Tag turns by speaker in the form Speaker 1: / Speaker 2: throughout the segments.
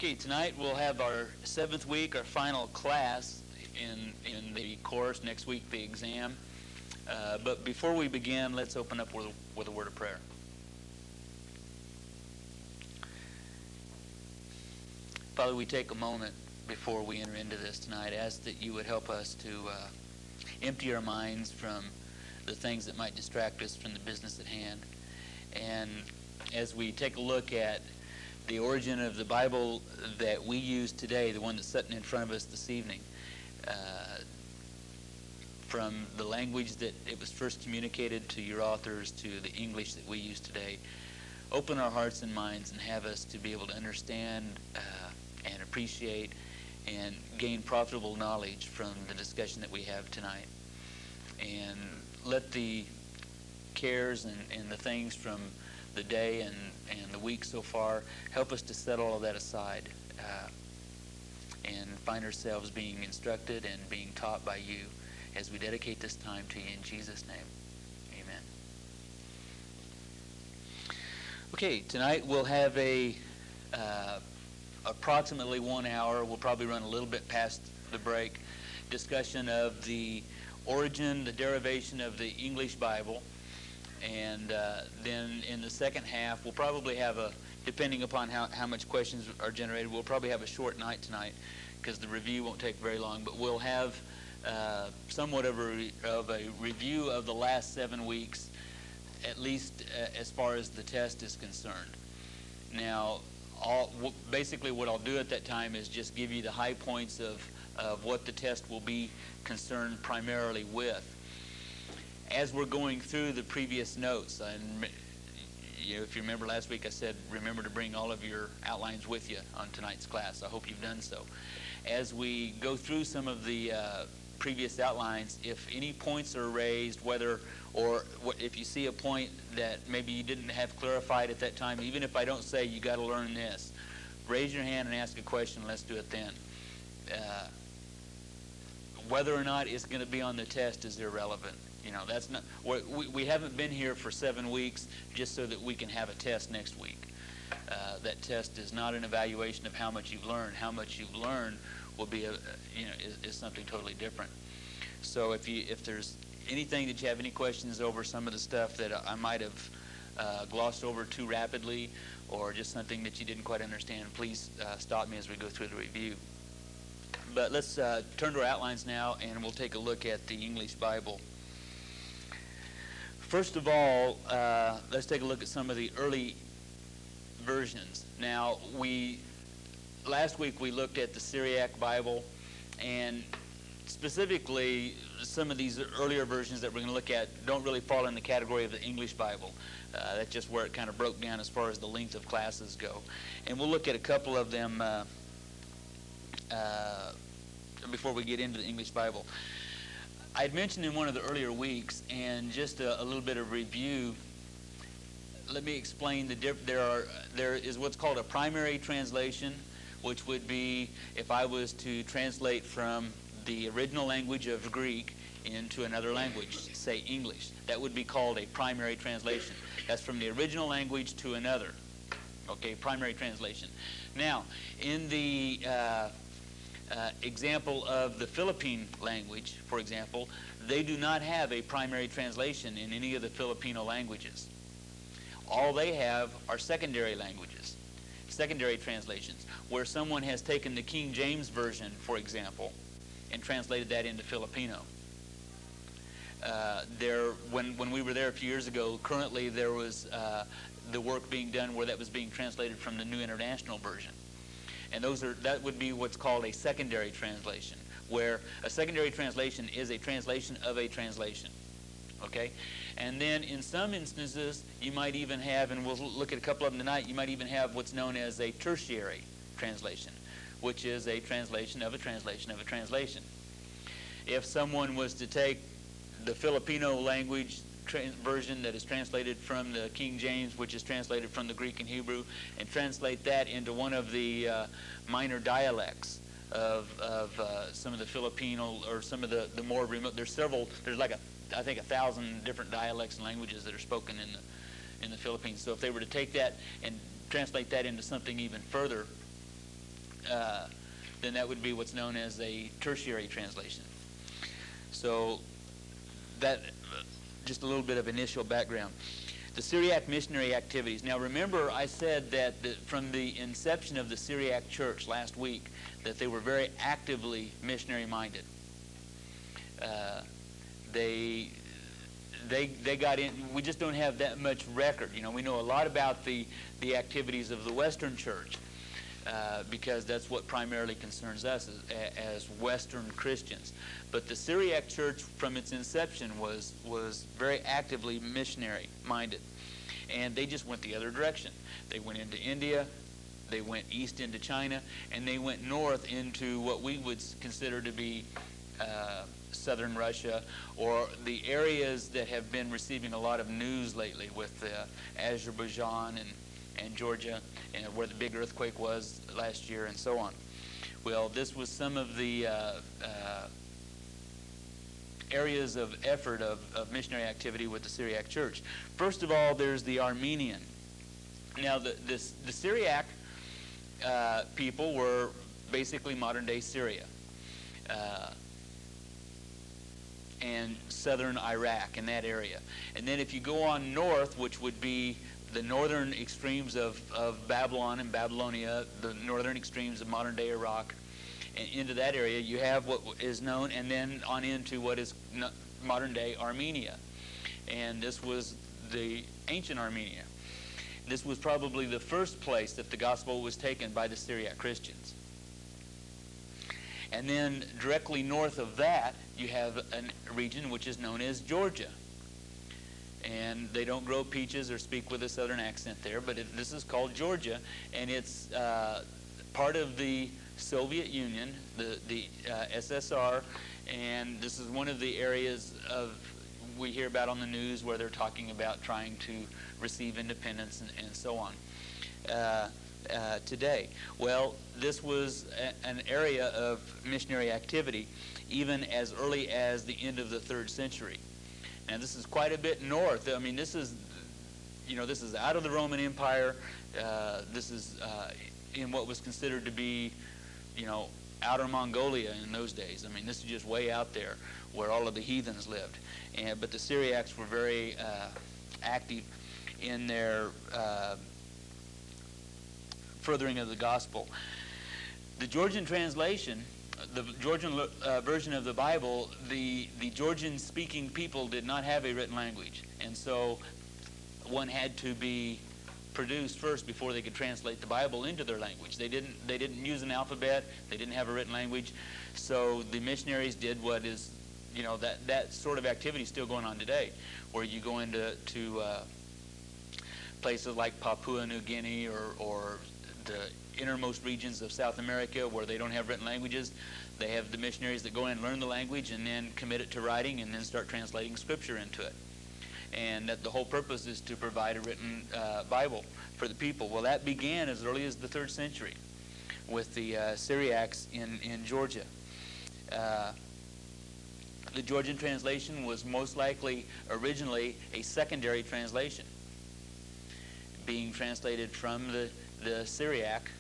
Speaker 1: Okay, tonight we'll have our 7th week, our final class in the course. Next week, the exam. But before we begin, let's open up with a word of prayer. Father, we take a moment before we enter into this tonight. Ask that you would help us to empty our minds from the things that might distract us from the business at hand. And as we take a look at the origin of the Bible that we use today, the one that's sitting in front of us this evening, from the language that it was first communicated to your authors to the English that we use today, open our hearts and minds and have us to be able to understand and appreciate and gain profitable knowledge from the discussion that we have tonight. And let the cares and the things from the day and the week so far help us to set all of that aside and find ourselves being instructed and being taught by you as we dedicate this time to you in Jesus' name. Amen. Okay, tonight we'll have a approximately 1 hour, we'll probably run a little bit past the break, discussion of the origin, the derivation of the English Bible. And then in the second half, we'll probably have depending upon how much questions are generated, we'll probably have a short night tonight because the review won't take very long. But we'll have somewhat of a review of the last 7 weeks, at least as far as the test is concerned. Now, basically what I'll do at that time is just give you the high points of what the test will be concerned primarily with. As we're going through the previous notes, and if you remember last week I said remember to bring all of your outlines with you on tonight's class. I hope you've done so. As we go through some of the previous outlines, if any points are raised, if you see a point that maybe you didn't have clarified at that time, even if I don't say you got to learn this, raise your hand and ask a question. Let's do it then. Whether or not it's going to be on the test is irrelevant. That's not. We haven't been here for 7 weeks just so that we can have a test next week. That test is not an evaluation of how much you've learned. How much you've learned will be is something totally different. So if there's anything that you have any questions over some of the stuff that I might have glossed over too rapidly, or just something that you didn't quite understand, please stop me as we go through the review. But let's turn to our outlines now, and we'll take a look at the English Bible. First of all, let's take a look at some of the early versions. Now, last week we looked at the Syriac Bible, and specifically some of these earlier versions that we're going to look at don't really fall in the category of the English Bible. That's just where it kind of broke down as far as the length of classes go. And we'll look at a couple of them before we get into the English Bible. I had mentioned in one of the earlier weeks, and just a little bit of review, let me explain there is what's called a primary translation, which would be if I was to translate from the original language of Greek into another language, say English. That would be called a primary translation. That's from the original language to another. Okay, primary translation. Now, in the example of the Philippine language, for example, they do not have a primary translation in any of the Filipino languages. All they have are secondary languages, secondary translations, where someone has taken the King James Version, for example, and translated that into Filipino. When we were there a few years ago, currently there was the work being done where that was being translated from the New International Version. And that would be what's called a secondary translation, where a secondary translation is a translation of a translation. Okay? And then in some instances, you might even have, and we'll look at a couple of them tonight, you might even have what's known as a tertiary translation, which is a translation of a translation of a translation. If someone was to take the Filipino language version that is translated from the King James, which is translated from the Greek and Hebrew, and translate that into one of the minor dialects of some of the Filipino, or some of the more remote. There's like I think 1,000 different dialects and languages that are spoken in the Philippines. So if they were to take that and translate that into something even further then that would be what's known as a tertiary translation. So that, just a little bit of initial background. The Syriac missionary activities. Now remember, I said that from the inception of the Syriac church last week, that they were very actively missionary minded. They got in. We just don't have that much record. You know, we know a lot about the activities of the Western church because that's what primarily concerns us as Western Christians. But the Syriac church, from its inception, was very actively missionary minded, and they just went the other direction. They went into India, they went east into China, and they went north into what we would consider to be southern Russia, or the areas that have been receiving a lot of news lately with Azerbaijan and Georgia, and where the big earthquake was last year and so on. Well, this was some of the areas of effort of missionary activity with the Syriac church. First of all, there's the Armenian. Now, the Syriac people were basically modern-day Syria and southern Iraq, in that area. And then if you go on north, which would be the northern extremes of Babylon and Babylonia, the northern extremes of modern-day Iraq, and into that area, you have what is known, and then on into what is modern-day Armenia. And this was the ancient Armenia. This was probably the first place that the gospel was taken by the Syriac Christians. And then directly north of that, you have a region which is known as Georgia. And they don't grow peaches or speak with a southern accent there, but this is called Georgia, and it's part of the Soviet Union, the SSR, and this is one of the areas we hear about on the news where they're talking about trying to receive independence and so on today. Well, this was an area of missionary activity even as early as the end of the 3rd century. Now, this is quite a bit north. I mean, this is out of the Roman Empire. This is in what was considered to be, outer Mongolia in those days. I mean, this is just way out there where all of the heathens lived. But the Syriacs were very active in their furthering of the gospel. The Georgian translation, the Georgian version of the Bible, the Georgian-speaking people did not have a written language, and so one had to be produced first before they could translate the Bible into their language. They didn't use an alphabet. They didn't have a written language, so the missionaries did what is, that sort of activity is still going on today, where you go into places like Papua New Guinea or the innermost regions of South America where they don't have written languages. They have the missionaries that go in and learn the language and then commit it to writing and then start translating scripture into it. And that the whole purpose is to provide a written Bible for the people. Well, that began as early as the 3rd century with the Syriacs in Georgia. The Georgian translation was most likely originally a secondary translation, being translated from the Syriac,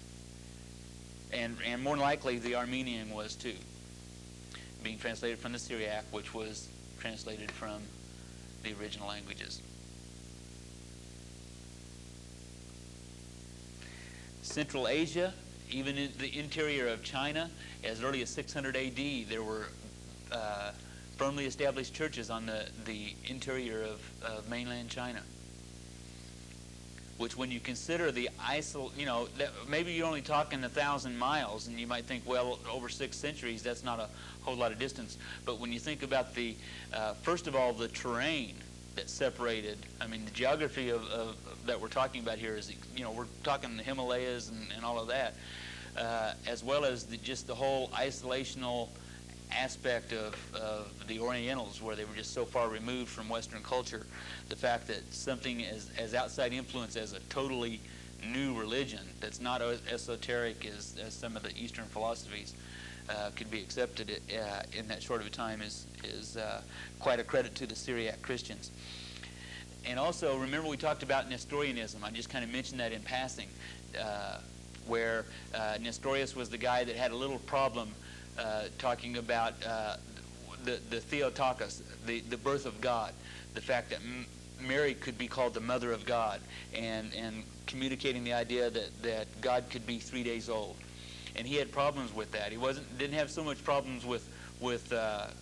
Speaker 1: and more likely the Armenian was too, being translated from the Syriac, which was translated from the original languages. Central Asia, even in the interior of China, as early as 600 AD, there were firmly established churches on the interior of mainland China. Which, when you consider the maybe you're only talking 1,000 miles, and you might think, well, over 6 centuries, that's not a whole lot of distance. But when you think about first of all, the terrain that separated, I mean, the geography of that we're talking about here is, we're talking the Himalayas and all of that, as well as just the whole isolational aspect of the Orientals, where they were just so far removed from Western culture. The fact that something as outside influence as a totally new religion that's not as esoteric as some of the Eastern philosophies could be accepted in that short of a time is quite a credit to the Syriac Christians. And also, remember we talked about Nestorianism. I just kind of mentioned that in passing. where Nestorius was the guy that had a little problem talking about the Theotokos, the birth of God, the fact that Mary could be called the mother of God, and communicating the idea that God could be 3 days old. And he had problems with that. He didn't have so much problems with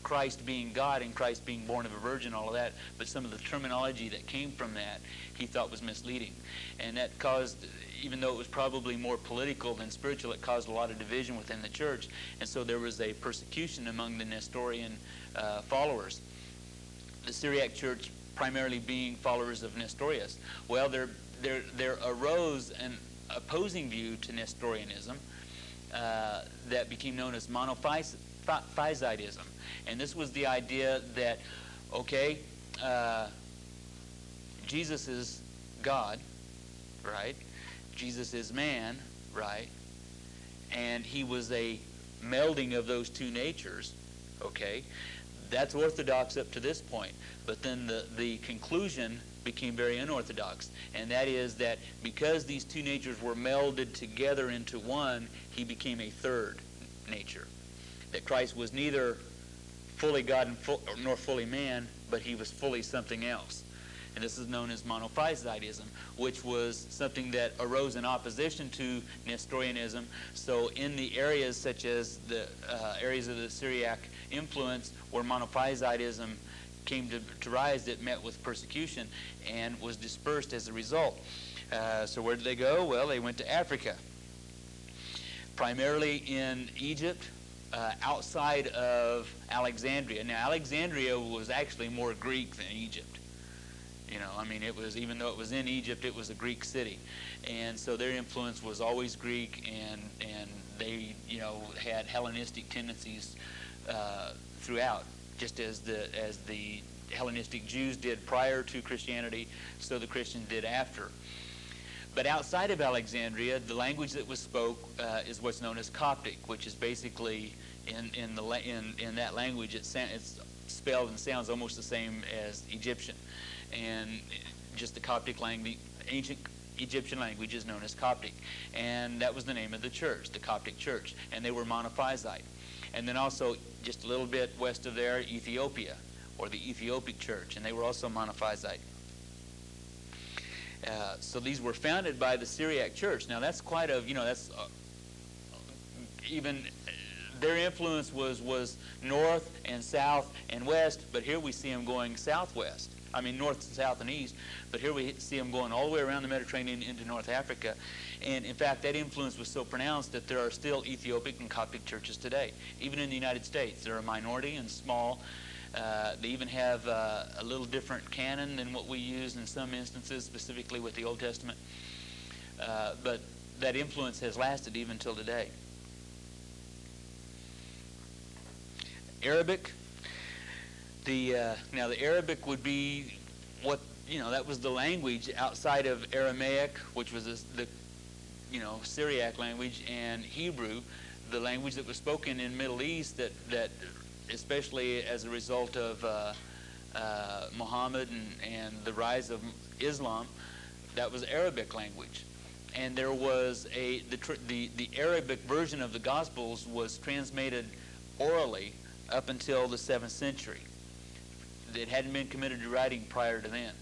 Speaker 1: Christ being God and Christ being born of a virgin, all of that, but some of the terminology that came from that he thought was misleading. And that caused, even though it was probably more political than spiritual, it caused a lot of division within the church. And so there was a persecution among the Nestorian followers. The Syriac church primarily being followers of Nestorius. Well, there arose an opposing view to Nestorianism that became known as monophysitism. And this was the idea that, okay, Jesus is God, right? Jesus is man, right? And he was a melding of those two natures, okay? That's orthodox up to this point. But then the conclusion became very unorthodox, and that is that because these two natures were melded together into one, he became a third nature. That Christ was neither fully God nor fully man, but he was fully something else. And this is known as monophysitism, which was something that arose in opposition to Nestorianism. So in the areas such as the areas of the Syriac influence where monophysitism came to rise, it met with persecution and was dispersed as a result. So where did they go? Well, they went to Africa, primarily in Egypt, outside of Alexandria. Now, Alexandria was actually more Greek than Egypt. You know, I mean, it was, even though it was in Egypt, it was a Greek city. And so their influence was always Greek, and they, you know, had Hellenistic tendencies throughout, just as the Hellenistic Jews did prior to Christianity, so the Christians did after. But outside of Alexandria, the language that was spoke is what's known as Coptic, which is basically in that language it's spelled and sounds almost the same as Egyptian, and just the Coptic language, ancient Egyptian language, is known as Coptic, and that was the name of the church, the Coptic Church, and they were monophysite. And then also just a little bit west of there, Ethiopia, or the Ethiopic Church, and they were also monophysite. So these were founded by the Syriac Church. Now that's quite a, you know, that's even their influence was north and south and west, but here we see them going southwest. I mean north, south, and east, but here we see them going all the way around the Mediterranean into North Africa. And in fact, that influence was so pronounced that there are still Ethiopic and Coptic churches today. Even in the United States, they're a minority and small. They even have a little different canon than what we use in some instances, specifically with the Old Testament. But that influence has lasted even till today. Arabic. Now the Arabic would be what, you know, that was the language outside of Aramaic, which was the you know, Syriac language, and Hebrew, the language that was spoken in Middle East that especially as a result of Muhammad and the rise of Islam, that was Arabic language. And there was the Arabic version of the Gospels was transmitted orally up until the 7th century. It hadn't been committed to writing prior to then.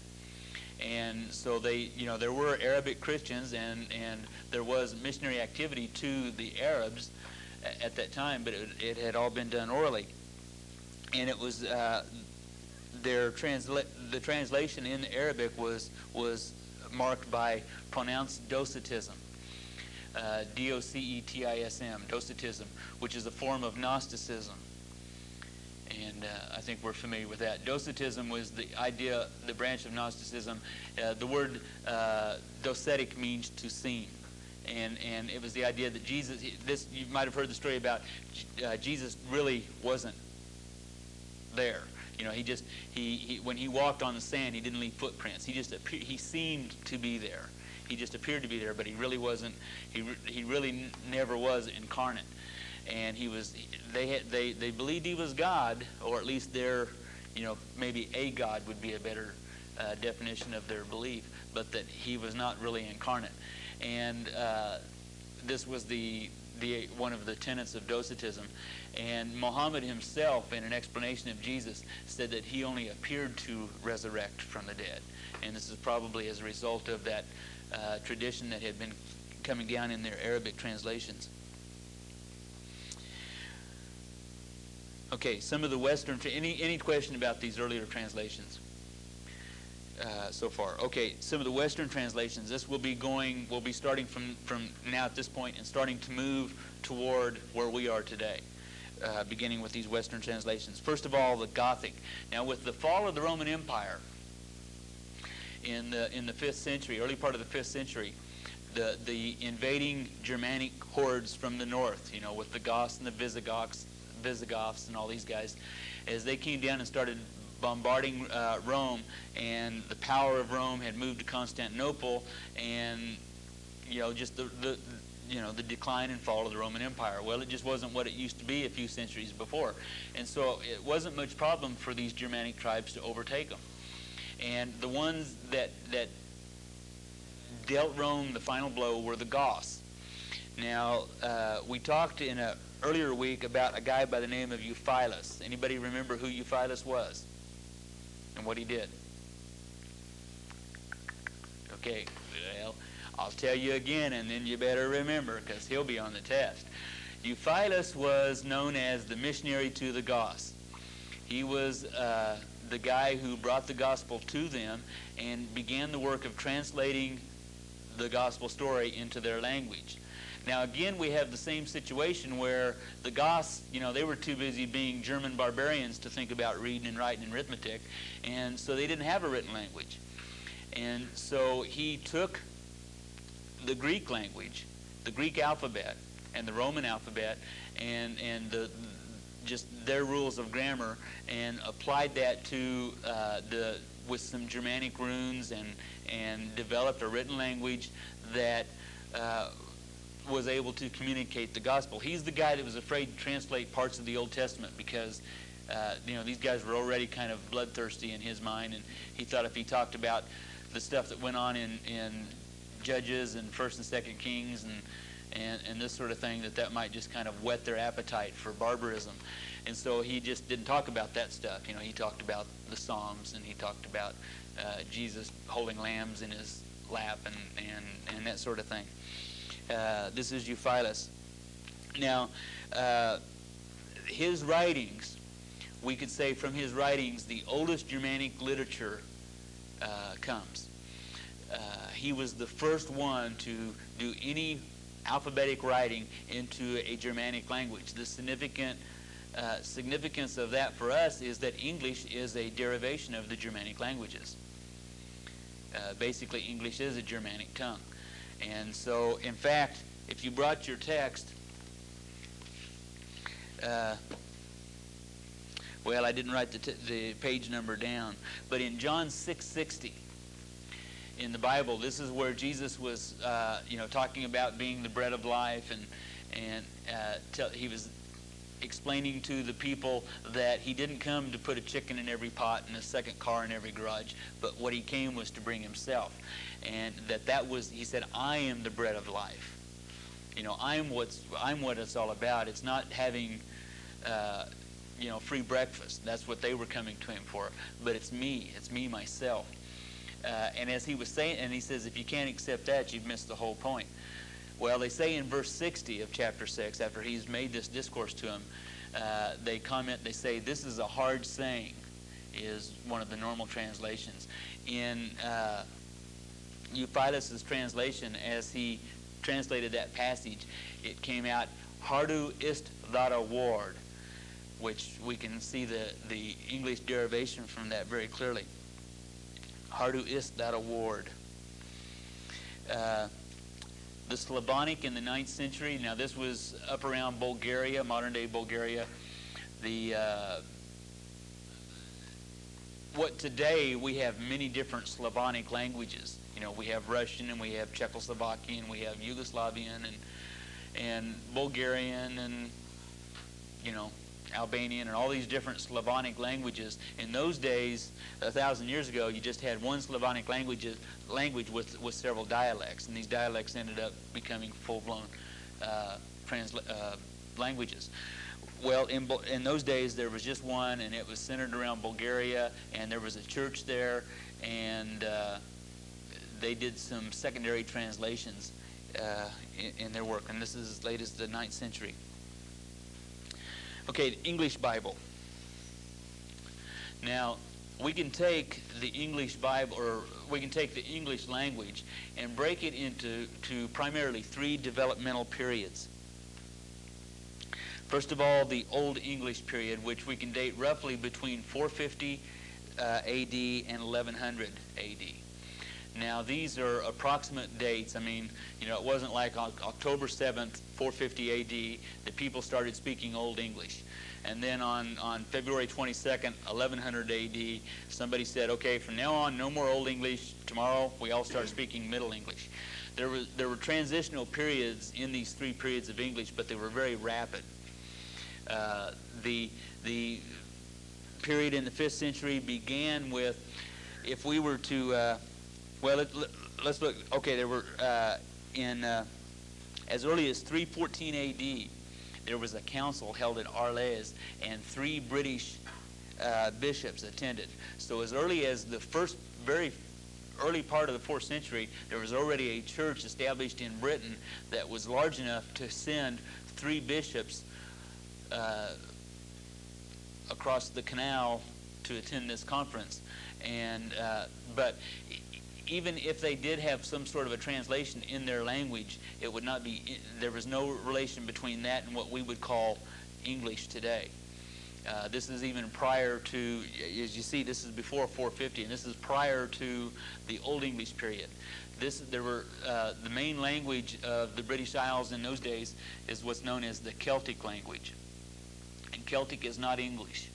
Speaker 1: And so they, you know, there were Arabic Christians, and there was missionary activity to the Arabs at that time, but it had all been done orally. And it was the translation in Arabic was marked by pronounced Docetism, D-O-C-E-T-I-S-M, Docetism, which is a form of Gnosticism. And I think we're familiar with that. Docetism was the idea, the branch of Gnosticism. The word docetic means to seem. And it was the idea that Jesus, you might have heard the story about Jesus really wasn't there. You know, he when he walked on the sand, he didn't leave footprints. He seemed to be there. He just appeared to be there, but he really wasn't. He really never was incarnate. And they believed he was God, or at least maybe a God would be a better definition of their belief, but that he was not really incarnate. And this was the one of the tenets of Docetism. And Muhammad himself, in an explanation of Jesus, said that he only appeared to resurrect from the dead. And this is probably as a result of that tradition that had been coming down in their Arabic translations. Okay, some of the Western, any question about these earlier translations so far? Okay, some of the Western translations, this will be we'll be starting from now at this point and starting to move toward where we are today, beginning with these Western translations. First of all, the Gothic. Now, with the fall of the Roman Empire in the 5th century, early part of the 5th century, the invading Germanic hordes from the north, with the Goths and the Visigoths and all these guys, as they came down and started bombarding Rome, and the power of Rome had moved to Constantinople, and just the decline and fall of the Roman Empire. Well, it just wasn't what it used to be a few centuries before, and so it wasn't much problem for these Germanic tribes to overtake them. And the ones that dealt Rome the final blow were the Goths. Now, we talked in an earlier week about a guy by the name of Euphilus. Anybody remember who Euphilus was and what he did? Okay, well, I'll tell you again, and then you better remember, because he'll be on the test. Euphilus was known as the missionary to the Goths. He was the guy who brought the gospel to them and began the work of translating the gospel story into their language. Now, again, we have the same situation where the Goths, they were too busy being German barbarians to think about reading and writing and arithmetic, and so they didn't have a written language. And so he took the Greek language, the Greek alphabet, and the Roman alphabet, and just their rules of grammar, and applied that to with some Germanic runes, and developed a written language that was able to communicate the gospel. He's the guy that was afraid to translate parts of the Old Testament because these guys were already kind of bloodthirsty in his mind, and he thought if he talked about the stuff that went on in Judges and 1st and 2nd Kings and this sort of thing, that might just kind of whet their appetite for barbarism. And so he just didn't talk about that stuff. He talked about the Psalms, and he talked about Jesus holding lambs in his lap and that sort of thing. This is Euphilus. Now, his writings, we could say from his writings, the oldest Germanic literature comes. He was the first one to do any alphabetic writing into a Germanic language. The significance of that for us is that English is a derivation of the Germanic languages. Basically, English is a Germanic tongue. And so, in fact, if you brought your text, well, I didn't write the page number down, but in John 6:60 in the Bible, this is where Jesus was, talking about being the bread of life, and he was explaining to the people that he didn't come to put a chicken in every pot and a second car in every garage, but what he came was to bring himself. And that was, he said, I am the bread of life. I'm what it's all about. It's not having, free breakfast. That's what they were coming to him for. But it's me, myself. And as he was saying, and he says, if you can't accept that, you've missed the whole point. Well, they say in verse 60 of chapter 6, after he's made this discourse to him, they say, this is a hard saying, is one of the normal translations. In Euphilus' translation, as he translated that passage, it came out, Hardu ist that a ward, which we can see the English derivation from that very clearly. Hardu ist that a ward. The Slavonic in the 9th century, now this was up around Bulgaria, modern-day Bulgaria. What today we have many different Slavonic languages. We have Russian, and we have Czechoslovakian, we have Yugoslavian, and Bulgarian, and Albanian, and all these different Slavonic languages. In those days, 1,000 years ago, you just had one Slavonic language with several dialects, and these dialects ended up becoming full-blown languages. Well, in those days, there was just one, and it was centered around Bulgaria, and there was a church there, and they did some secondary translations in their work, and this is as late as the 9th century. Okay, the English Bible. Now, we can take the English Bible, or we can take the English language and break it into primarily 3 developmental periods. First of all, the Old English period, which we can date roughly between 450 AD and 1100 AD. Now, these are approximate dates. I mean, it wasn't like on October 7th, 450 AD, that people started speaking Old English. And then on February 22nd, 1100 AD, somebody said, okay, from now on, no more Old English. Tomorrow, we all start speaking Middle English. There were transitional periods in these 3 periods of English, but they were very rapid. The period in the 5th century began with, if we were to, let's look. Okay, there were as early as 314 A.D. there was a council held in Arles, and 3 British bishops attended. So as early as the very early part of the 4th century, there was already a church established in Britain that was large enough to send 3 bishops across the canal to attend this conference. And but even if they did have some sort of a translation in their language, it would not be, there was no relation between that and what we would call English today. This is even prior to, as you see, this is before 450, and this is prior to the Old English period. The main language of the British Isles in those days is what's known as the Celtic language. And Celtic is not English.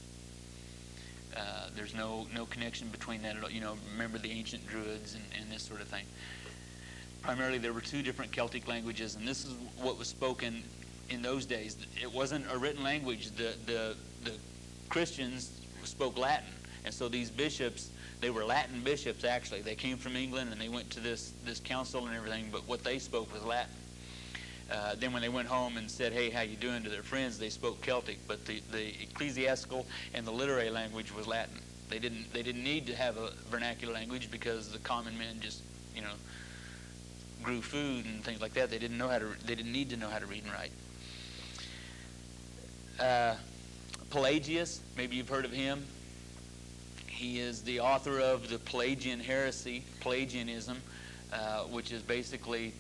Speaker 1: There's no connection between that at all. Remember the ancient Druids and this sort of thing. Primarily, there were 2 different Celtic languages, and this is what was spoken in those days. It wasn't a written language. The Christians spoke Latin, and so these bishops, they were Latin bishops actually. They came from England, and they went to this council and everything, but what they spoke was Latin. Then when they went home and said, hey, how you doing, to their friends, they spoke Celtic, but the ecclesiastical and the literary language was Latin. They didn't need to have a vernacular language because the common men just, grew food and things like that. They didn't need to know how to read and write. Pelagius, maybe you've heard of him. He is the author of the Pelagian heresy, Pelagianism, which is basically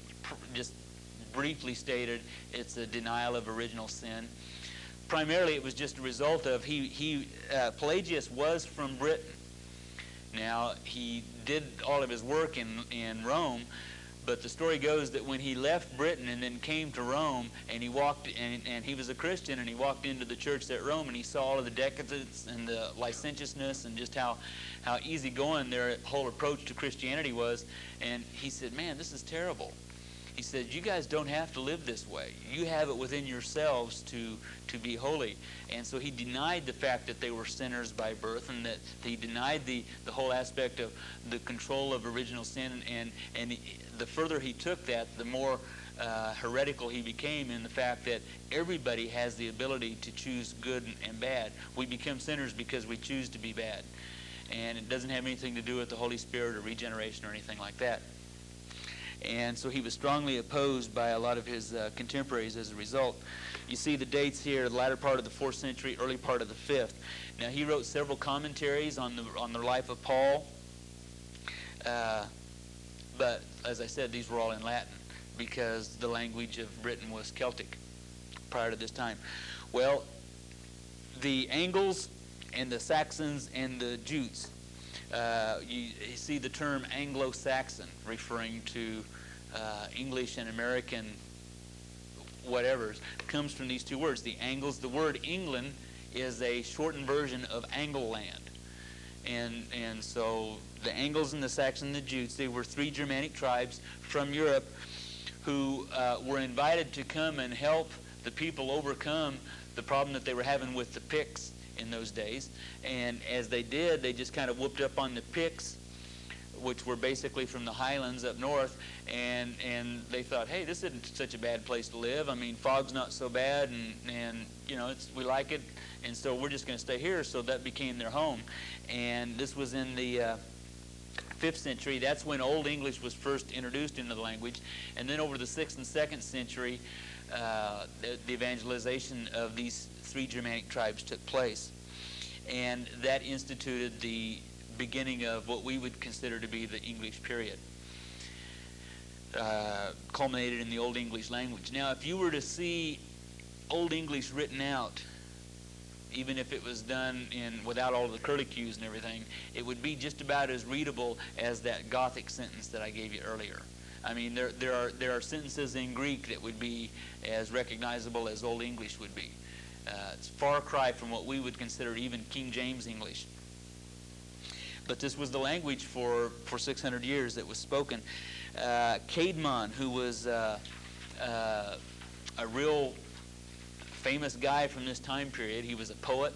Speaker 1: just briefly stated, it's a denial of original sin. Primarily, it was just a result of Pelagius was from Britain. Now, he did all of his work in Rome, but the story goes that when he left Britain and then came to Rome, and he walked, and he was a Christian, and he walked into the church at Rome, and he saw all of the decadence and the licentiousness and just how easygoing their whole approach to Christianity was, and he said, man, this is terrible. He said, you guys don't have to live this way. You have it within yourselves to be holy. And so he denied the fact that they were sinners by birth, and that he denied the whole aspect of the control of original sin. And the further he took that, the more heretical he became in the fact that everybody has the ability to choose good and bad. We become sinners because we choose to be bad. And it doesn't have anything to do with the Holy Spirit or regeneration or anything like that. And so he was strongly opposed by a lot of his contemporaries as a result. You see the dates here, the latter part of the 4th century, early part of the 5th. Now, he wrote several commentaries on the life of Paul. But, as I said, these were all in Latin because the language of Britain was Celtic prior to this time. Well, the Angles and the Saxons and the Jutes, you see the term Anglo-Saxon referring to English and American whatevers, comes from these 2 words. The Angles, the word England is a shortened version of Angleland. And so the Angles and the Saxons and the Jutes, they were 3 Germanic tribes from Europe who were invited to come and help the people overcome the problem that they were having with the Picts in those days. And as they did, they just kind of whooped up on the Picts which were basically from the highlands up north, and they thought, hey, this isn't such a bad place to live. I mean, fog's not so bad, and we like it, and so we're just going to stay here. So that became their home, and this was in the 5th century. That's when Old English was first introduced into the language, and then over the 6th and 2nd century, the evangelization of these 3 Germanic tribes took place, and that instituted the beginning of what we would consider to be the English period, culminated in the Old English language. Now, if you were to see Old English written out, even if it was done without all the curlicues and everything, it would be just about as readable as that Gothic sentence that I gave you earlier. I mean, there are sentences in Greek that would be as recognizable as Old English would be. It's a far cry from what we would consider even King James English. But this was the language for 600 years that was spoken. Caedmon, who was a real famous guy from this time period, he was a poet,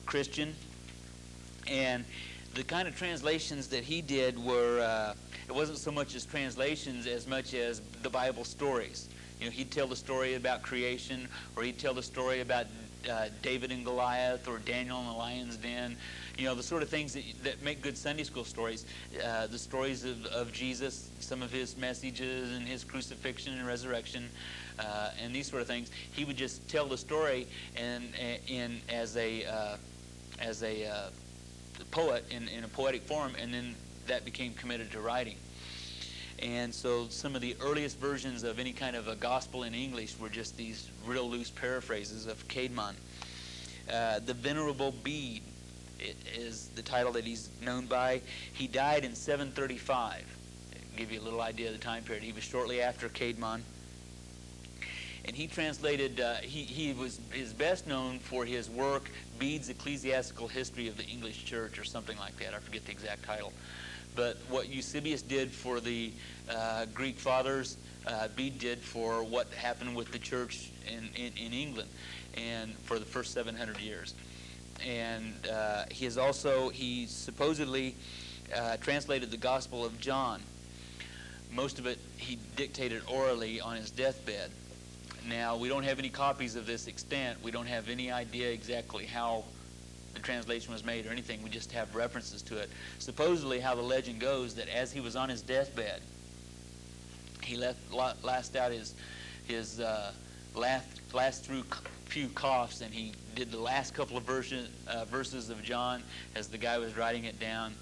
Speaker 1: Christian, and the kind of translations that he did were, it wasn't so much as translations as much as the Bible stories. He'd tell the story about creation, or he'd tell the story about David and Goliath, or Daniel in the lion's den. The sort of things that make good Sunday school stories. The stories of Jesus, some of his messages and his crucifixion and resurrection, and these sort of things. He would just tell the story as a poet in a poetic form, and then that became committed to writing. And so some of the earliest versions of any kind of a gospel in English were just these real loose paraphrases of Caedmon. The Venerable Bede is the title that he's known by. He died in 735. To give you a little idea of the time period. He was shortly after Caedmon. And he translated, he is best known for his work, Bede's Ecclesiastical History of the English Church, or something like that. I forget the exact title. But what Eusebius did for the Greek fathers, Bede did for what happened with the church in England and for the first 700 years. And he supposedly translated the Gospel of John. Most of it he dictated orally on his deathbed. Now, we don't have any copies of this extant. We don't have any idea exactly how the translation was made or anything. We just have references to it. Supposedly, how the legend goes, that as he was on his deathbed, he last out his last through few coughs, and he did the last couple of verses of John as the guy was writing it down,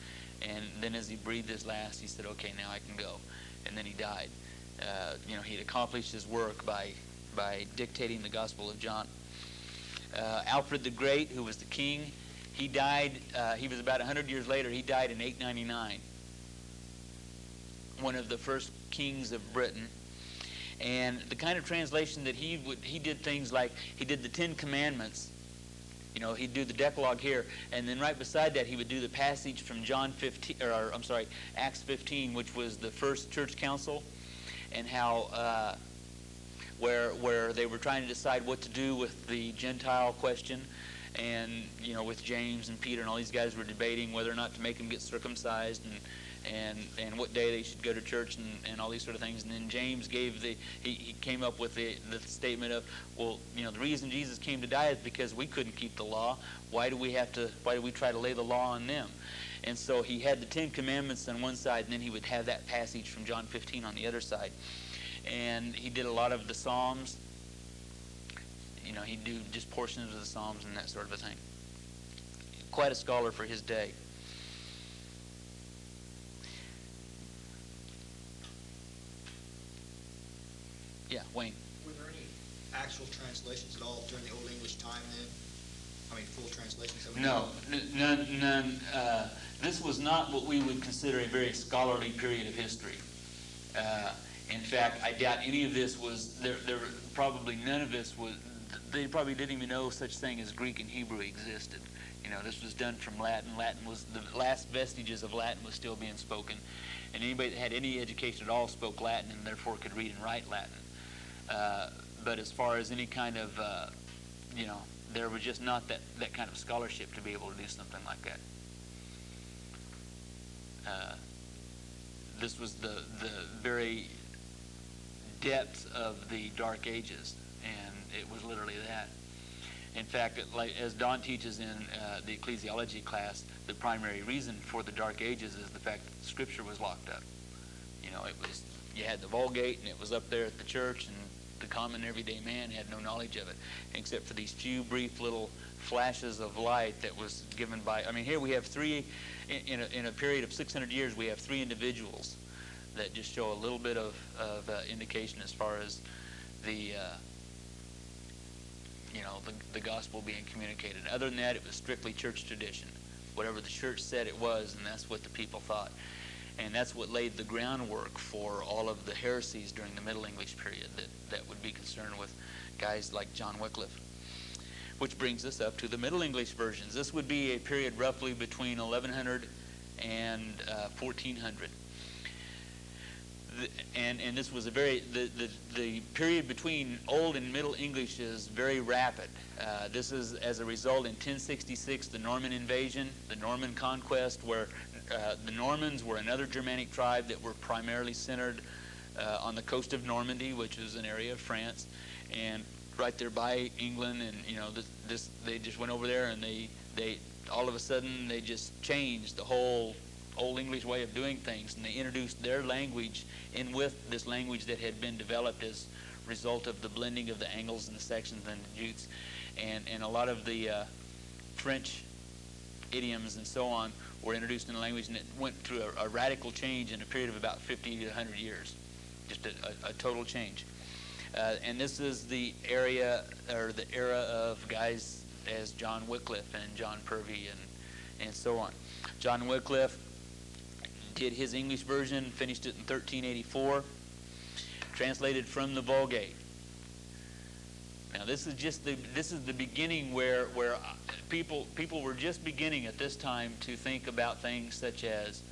Speaker 1: and then as he breathed his last, he said, "Okay, now I can go," and then he died. He'd accomplished his work by dictating the Gospel of John. Alfred the Great, who was the king, he died, he was about 100 years later, he died in 899. One of the first kings of Britain. And the kind of translation that he did things like, he did the 10 Commandments. He'd do the Decalogue here, and then right beside that he would do the passage from Acts 15, which was the first church council, and how where they were trying to decide what to do with the Gentile question, and with James and Peter and all these guys were debating whether or not to make them get circumcised and what day they should go to church and all these sort of things. And then James he came up with the statement of, well, the reason Jesus came to die is because we couldn't keep the law. Why do we try to lay the law on them? And so he had the 10 Commandments on one side, and then he would have that passage from John 15 on the other side. And he did a lot of the Psalms. He'd do just portions of the Psalms and that sort of a thing. Quite a scholar for his day. Yeah, Wayne.
Speaker 2: Were there any actual translations at all during the Old English time then? I mean, full translations?
Speaker 1: No, none. This was not what we would consider a very scholarly period of history. In fact, I doubt any of this was, probably none of this was, they probably didn't even know such thing as Greek and Hebrew existed. This was done from Latin. Latin was, the last vestiges of Latin was still being spoken. And anybody that had any education at all spoke Latin and therefore could read and write Latin. But as far as any kind of, there was just not that kind of scholarship to be able to do something like that. This was the very depth of the Dark Ages, and it was literally that. In fact, as Don teaches in the Ecclesiology class, the primary reason for the Dark Ages is the fact that the Scripture was locked up. You had the Vulgate, and it was up there at the church, and the common everyday man had no knowledge of it, except for these few brief little flashes of light that was given by. Here we have three, in a period of 600 years, we have three individuals that just show a little bit of indication as far as the gospel being communicated. Other than that, it was strictly church tradition. Whatever the church said it was, and that's what the people thought. And that's what laid the groundwork for all of the heresies during the Middle English period that would be concerned with guys like John Wycliffe. Which brings us up to the Middle English versions. This would be a period roughly between 1100 and 1400. And this was the period between Old and Middle English is very rapid. This is as a result in 1066, the Norman invasion, the Norman conquest, where the Normans were another Germanic tribe that were primarily centered on the coast of Normandy, which is an area of France, and right there by England. And they just went over there, and they all of a sudden they just changed the whole Old English way of doing things, and they introduced their language in with this language that had been developed as a result of the blending of the Angles and the Saxons and the Jutes, and a lot of the French idioms and so on were introduced in the language, and it went through a radical change in a period of about 50 to 100 years, just a total change. And this is the era of guys as John Wycliffe and John Purvey and so on. John Wycliffe did his English version, finished it in 1384, translated from the Vulgate. Now this is the beginning where people were just beginning at this time to think about things such as,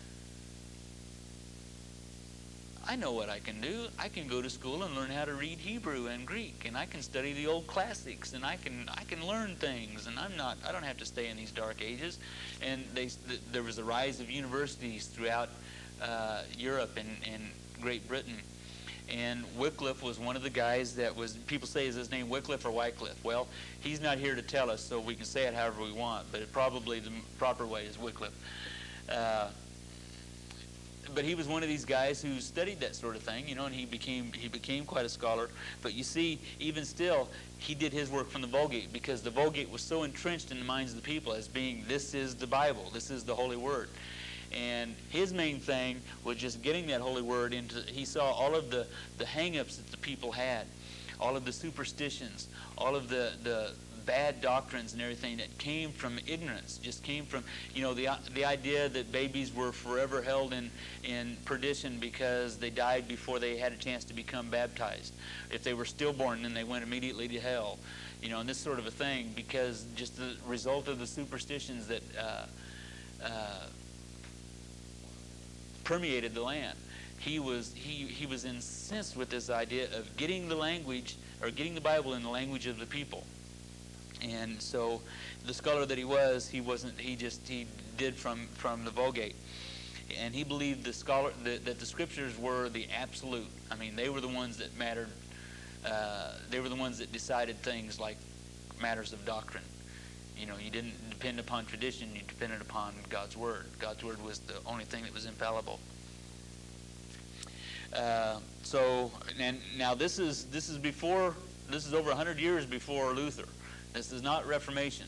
Speaker 1: I know what I can do. I can go to school and learn how to read Hebrew and Greek, and I can study the old classics, and I can learn things, and I don't have to stay in these dark ages. And there was a rise of universities throughout Europe and Great Britain. And Wycliffe was one of the guys that was, people say, is his name Wycliffe or Wycliffe? Well, he's not here to tell us, so we can say it however we want, but probably the proper way is Wycliffe. But he was one of these guys who studied that sort of thing, and he became quite a scholar. But you see, even still, he did his work from the Vulgate, because the Vulgate was so entrenched in the minds of the people as being, this is the Bible, this is the Holy Word. And his main thing was just getting that Holy Word into, he saw all of the hang-ups that the people had, all of the superstitions, all of the bad doctrines and everything that came from ignorance, just came from, the idea that babies were forever held in perdition because they died before they had a chance to become baptized. If they were stillborn, then they went immediately to hell, and this sort of a thing, because just the result of the superstitions that permeated the land. He was incensed with this idea of getting the language, or getting the Bible in the language of the people. And so the scholar that he was, he did from the Vulgate. And he believed that the scriptures were the absolute. They were the ones that mattered. They were the ones that decided things like matters of doctrine. You didn't depend upon tradition, you depended upon God's Word. God's Word was the only thing that was infallible. Now this is over 100 years before Luther. This is not Reformation.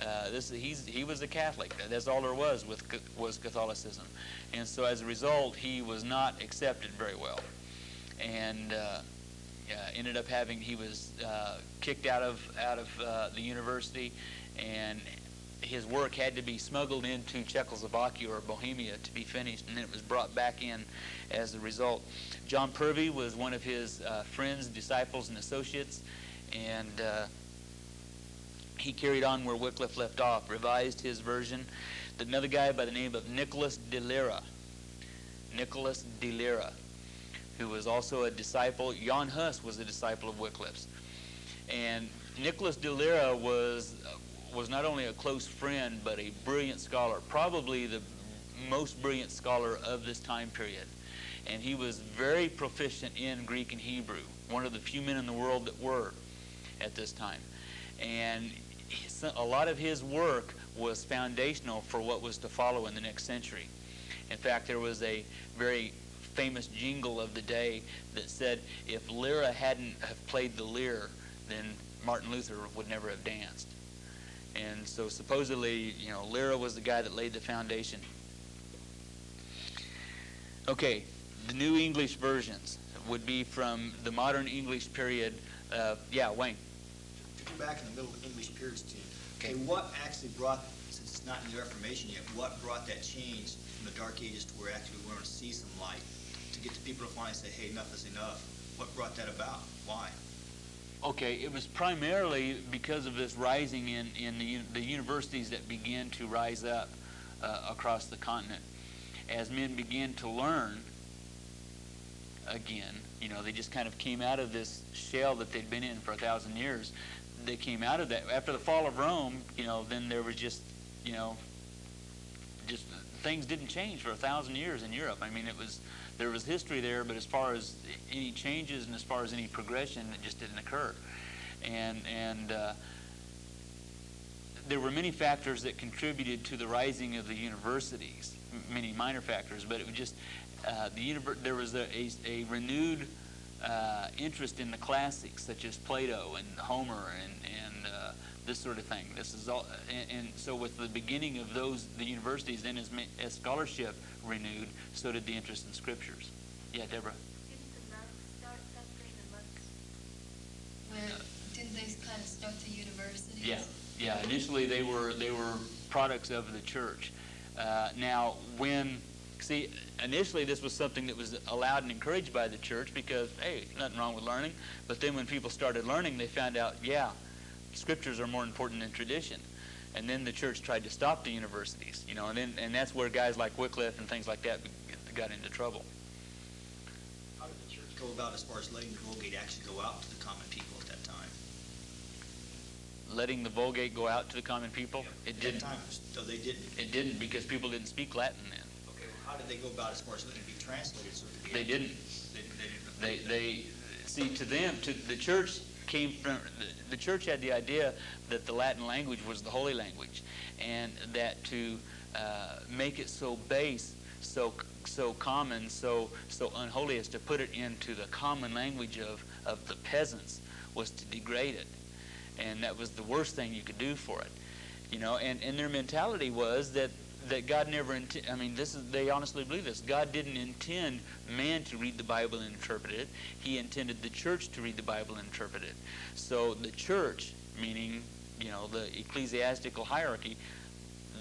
Speaker 1: He was a Catholic. That's all there was Catholicism, and so as a result, he was not accepted very well, and ended up he was kicked out of the university, and his work had to be smuggled into Czechoslovakia or Bohemia to be finished, and then it was brought back in as a result. John Purvey was one of his friends, disciples, and associates, and he carried on where Wycliffe left off, revised his version. Another guy by the name of Nicholas de Lyra, who was also a disciple. Jan Hus was a disciple of Wycliffe's. And Nicholas de Lyra was not only a close friend, but a brilliant scholar, probably the most brilliant scholar of this time period. And he was very proficient in Greek and Hebrew, one of the few men in the world that were at this time. And a lot of his work was foundational for what was to follow in the next century. In fact, there was a very famous jingle of the day that said, if Lyra hadn't have played the lyre, then Martin Luther would never have danced. And so supposedly, Lyra was the guy that laid the foundation. Okay, the New English versions would be from the modern English period. Wayne.
Speaker 2: To go back in the middle English periods, Tim. Okay, what actually brought, since it's not in the Reformation yet, what brought that change from the Dark Ages to where actually we're going to see some light, to get the people to finally say, hey, enough is enough? What brought that about? Why?
Speaker 1: Okay, it was primarily because of this rising in the universities that began to rise up across the continent. As men began to learn again, they just kind of came out of this shell that they'd been in for 1,000 years. They came out of that. After the fall of Rome, then there was just things didn't change for 1,000 years in Europe. I mean, there was history there, but as far as any changes and as far as any progression, it just didn't occur. And there were many factors that contributed to the rising of the universities, many minor factors, but it was just there was a renewed interest in the classics, such as Plato and Homer and this sort of thing. This is all, and so with the beginning of the universities, then as scholarship renewed, so did the interest in scriptures. Yeah, Deborah.
Speaker 3: Didn't the monks start something? Didn't they kind of start the universities?
Speaker 1: Yeah. Initially, they were products of the church. Now, initially this was something that was allowed and encouraged by the church because, hey, nothing wrong with learning. But then when people started learning, they found out, scriptures are more important than tradition. And then the church tried to stop the universities, and that's where guys like Wycliffe and things like that got into trouble.
Speaker 2: How did the church go about as far as letting the Vulgate actually go out to the common people at that time?
Speaker 1: Letting the Vulgate go out to the common people? It didn't.
Speaker 2: At that time, so they didn't.
Speaker 1: It didn't, because people didn't speak Latin then.
Speaker 2: Okay, well, how did they go about as far as letting it be translated? So it could be
Speaker 1: They didn't. They see, to the church came from, the church had the idea that the Latin language was the holy language, and that to make it so base, so common, so unholy as to put it into the common language of the peasants was to degrade it. And that was the worst thing you could do for it. And their mentality was that God never they honestly believe this. God didn't intend man to read the Bible and interpret it. He intended the church to read the Bible and interpret it. So the church, meaning, the ecclesiastical hierarchy,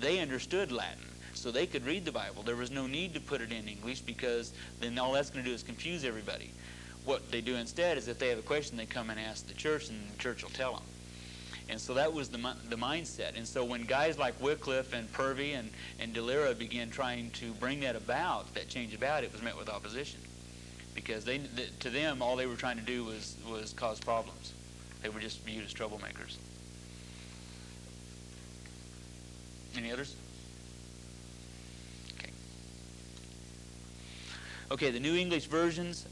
Speaker 1: they understood Latin. So they could read the Bible. There was no need to put it in English, because then all that's going to do is confuse everybody. What they do instead is if they have a question, they come and ask the church, and the church will tell them. And so that was the mindset. And so when guys like Wycliffe and Purvey and De Lyra began trying to bring that change about, it was met with opposition. Because to them, all they were trying to do was cause problems. They were just viewed as troublemakers. Any others? Okay, the New English versions.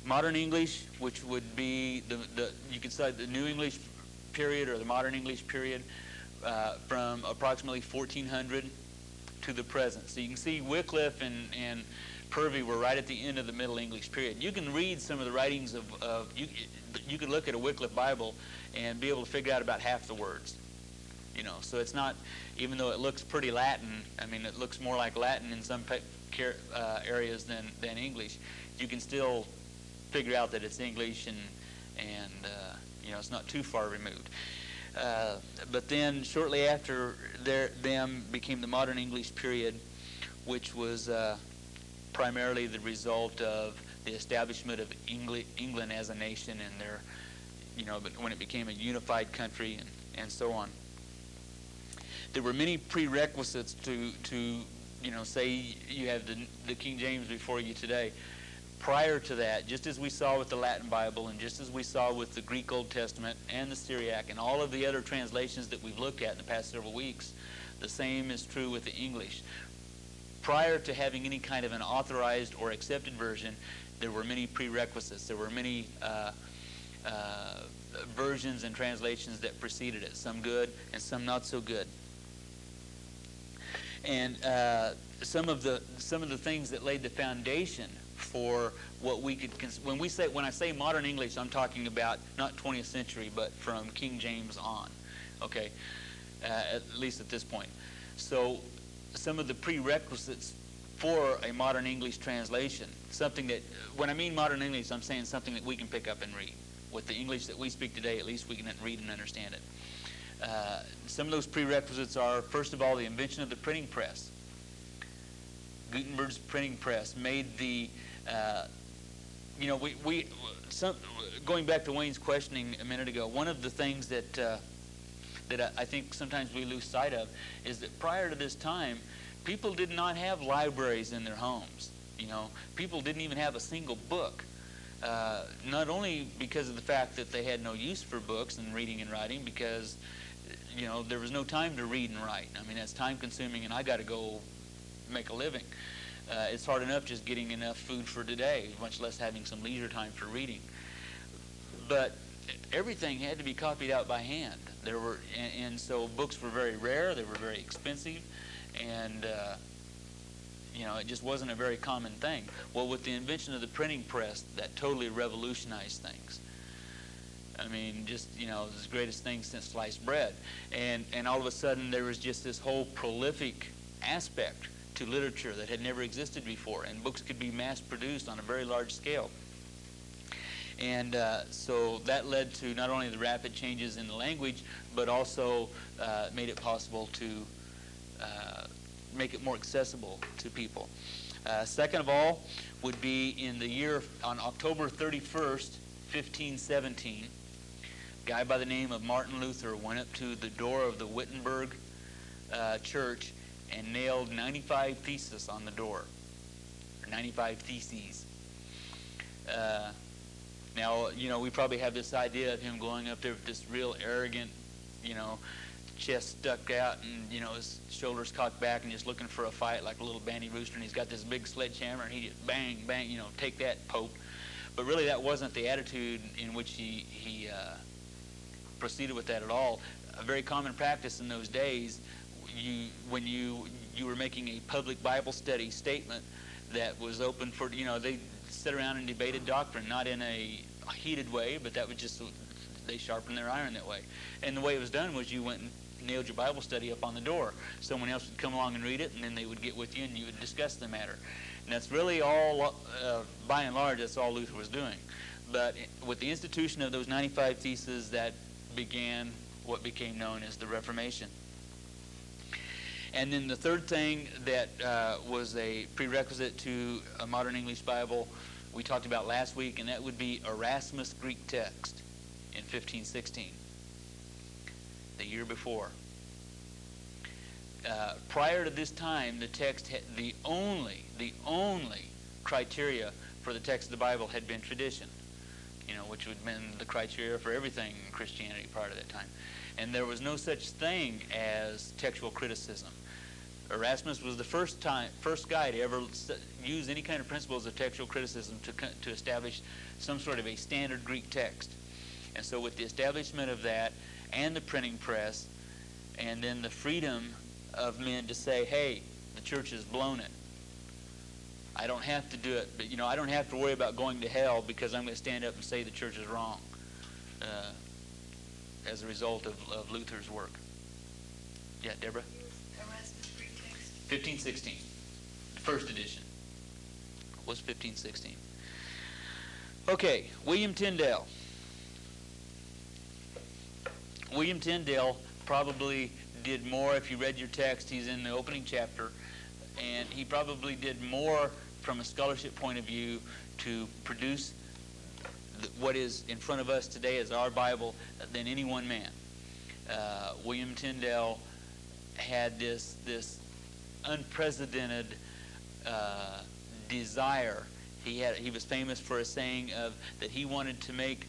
Speaker 1: Modern English, which would be you could say the New English period or the Modern English period, from approximately 1400 to the present. So you can see Wycliffe and Purvey were right at the end of the Middle English period. You can read some of the writings you could look at a Wycliffe Bible and be able to figure out about half the words. So it's not, even though it looks pretty Latin, it looks more like Latin in some areas than English. You can still figure out that it's English, and it's not too far removed. But then shortly after them became the Modern English period, which was primarily the result of the establishment of England as a nation, and but when it became a unified country and so on. There were many prerequisites to say you have the King James before you today. Prior to that, just as we saw with the Latin Bible, and just as we saw with the Greek Old Testament and the Syriac and all of the other translations that we've looked at in the past several weeks, The same is true with the English. Prior to having any kind of an authorized or accepted version, there were many prerequisites. There were many versions and translations that preceded it, some good and some not so good. And some of the things that laid the foundation for what we could when I say modern English, I'm talking about not 20th century, but from King James on. Okay, at least at this point. So some of the prerequisites for a modern English translation, something that, when I mean modern English, I'm saying something that we can pick up and read. With the English that we speak today, at least we can read and understand it. Some of those prerequisites are, first of all, the invention of the printing press. Gutenberg's printing press made the, going back to Wayne's questioning a minute ago, one of the things that I think sometimes we lose sight of is that prior to this time, people did not have libraries in their homes. People didn't even have a single book. Not only because of the fact that they had no use for books and reading and writing, because there was no time to read and write. I mean, that's time consuming, and I got to go make a living. It's hard enough just getting enough food for today, much less having some leisure time for reading. But everything had to be copied out by hand. And so books were very rare. They were very expensive, and it just wasn't a very common thing. Well, with the invention of the printing press, that totally revolutionized things. I mean, just, it was the greatest thing since sliced bread. And all of a sudden, there was just this whole prolific aspect to literature that had never existed before, and books could be mass-produced on a very large scale. And so that led to not only the rapid changes in the language, but also made it possible to make it more accessible to people. Second of all would be on October 31st, 1517, a guy by the name of Martin Luther went up to the door of the Wittenberg church and nailed 95 theses on the door, or 95 theses. Now, we probably have this idea of him going up there with this real arrogant, chest stuck out and, his shoulders cocked back and just looking for a fight like a little banty rooster, and he's got this big sledgehammer and he just bang, bang, take that, Pope. But really that wasn't the attitude in which he proceeded with that at all. A very common practice in those days, when you were making a public Bible study statement that was open for, they sat around and debated doctrine, not in a heated way, but that was just, they sharpened their iron that way. And the way it was done was you went and nailed your Bible study up on the door. Someone else would come along and read it, and then they would get with you and you would discuss the matter. And that's really all, by and large, that's all Luther was doing. But with the institution of those 95 theses, that began what became known as the Reformation. And then the third thing that was a prerequisite to a modern English Bible we talked about last week, and that would be Erasmus' Greek text in 1516, the year before. Prior to this time, the text had the only criteria for the text of the Bible had been tradition, which would have been the criteria for everything in Christianity prior to that time. And there was no such thing as textual criticism. Erasmus was the first guy to ever use any kind of principles of textual criticism to establish some sort of a standard Greek text. And so with the establishment of that and the printing press, and then the freedom of men to say, hey, the church has blown it. I don't have to do it, but I don't have to worry about going to hell because I'm going to stand up and say the church is wrong as a result of Luther's work. Yeah, Deborah? 1516, the first edition was 1516. Okay, William Tyndale. William Tyndale probably did more, if you read your text, he's in the opening chapter, and he probably did more from a scholarship point of view to produce what is in front of us today as our Bible than any one man. William Tyndale had this unprecedented desire. He was famous for a saying of that he wanted to make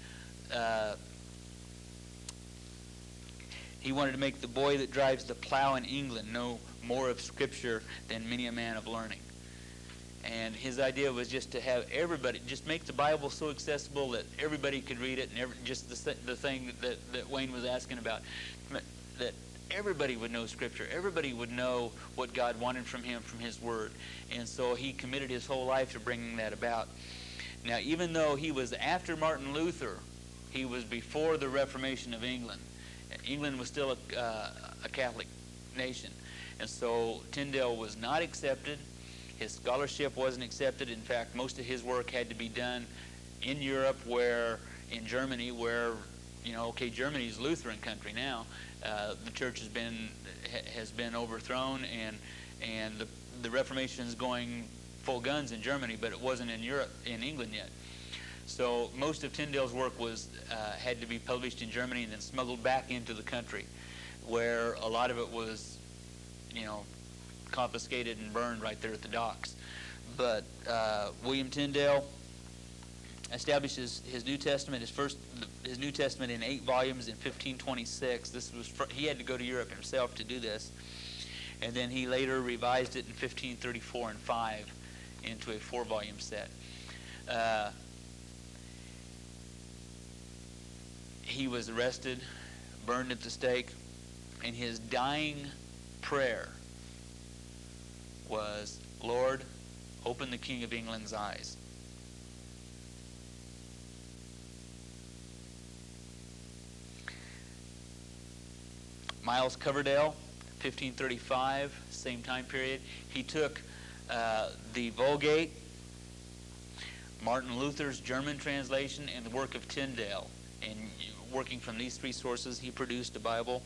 Speaker 1: He wanted to make the boy that drives the plow in England know more of Scripture than many a man of learning. And his idea was just to have everybody, just make the Bible so accessible that everybody could read it, and just the thing that Wayne was asking about, that everybody would know Scripture. Everybody would know what God wanted from him, from his Word. And so he committed his whole life to bringing that about. Now, even though he was after Martin Luther, he was before the Reformation of England. England was still a Catholic nation. And so Tyndale was not accepted. His scholarship wasn't accepted. In fact, most of his work had to be done in Europe, in Germany, where, Germany's Lutheran country now. The church has been overthrown, and the Reformation is going full guns in Germany, but it wasn't in England yet. So most of Tyndale's work had to be published in Germany and then smuggled back into the country, where a lot of it was, confiscated and burned right there at the docks. But William Tyndale establishes his New Testament, his New Testament in 8 volumes in 1526. He had to go to Europe himself to do this, and then he later revised it in 1534 and 5 into a 4-volume set. He was arrested, burned at the stake, and his dying prayer was, "Lord, open the King of England's eyes." Miles Coverdale, 1535, same time period. He took the Vulgate, Martin Luther's German translation, and the work of Tyndale. And working from these 3 sources, he produced a Bible.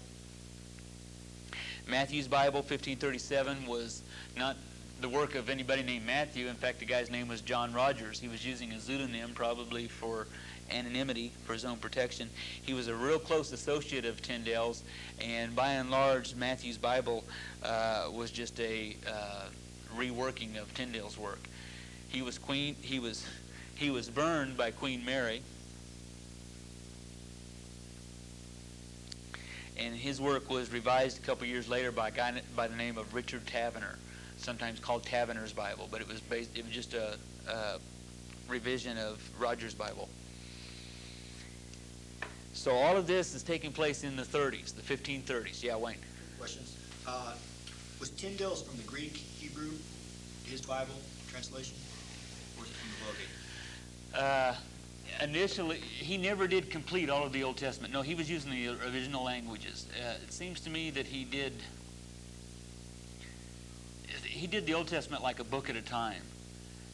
Speaker 1: Matthew's Bible, 1537, was not the work of anybody named Matthew. In fact, the guy's name was John Rogers. He was using a pseudonym, probably for anonymity, for his own protection. He was a real close associate of Tyndale's, and by and large, Matthew's Bible was just a reworking of Tyndale's work. He was burned by Queen Mary, and his work was revised a couple years later by a guy by the name of Richard Taverner, sometimes called Taverner's Bible, but it was just a revision of Rogers' Bible. So all of this is taking place in the 30s, the 1530s. Yeah, Wayne.
Speaker 2: Questions? Was Tyndale's from the Greek, Hebrew, his Bible translation, or was it from the Vulgate?
Speaker 1: Initially, he never did complete all of the Old Testament. No, he was using the original languages. It seems to me that he did the Old Testament like a book at a time.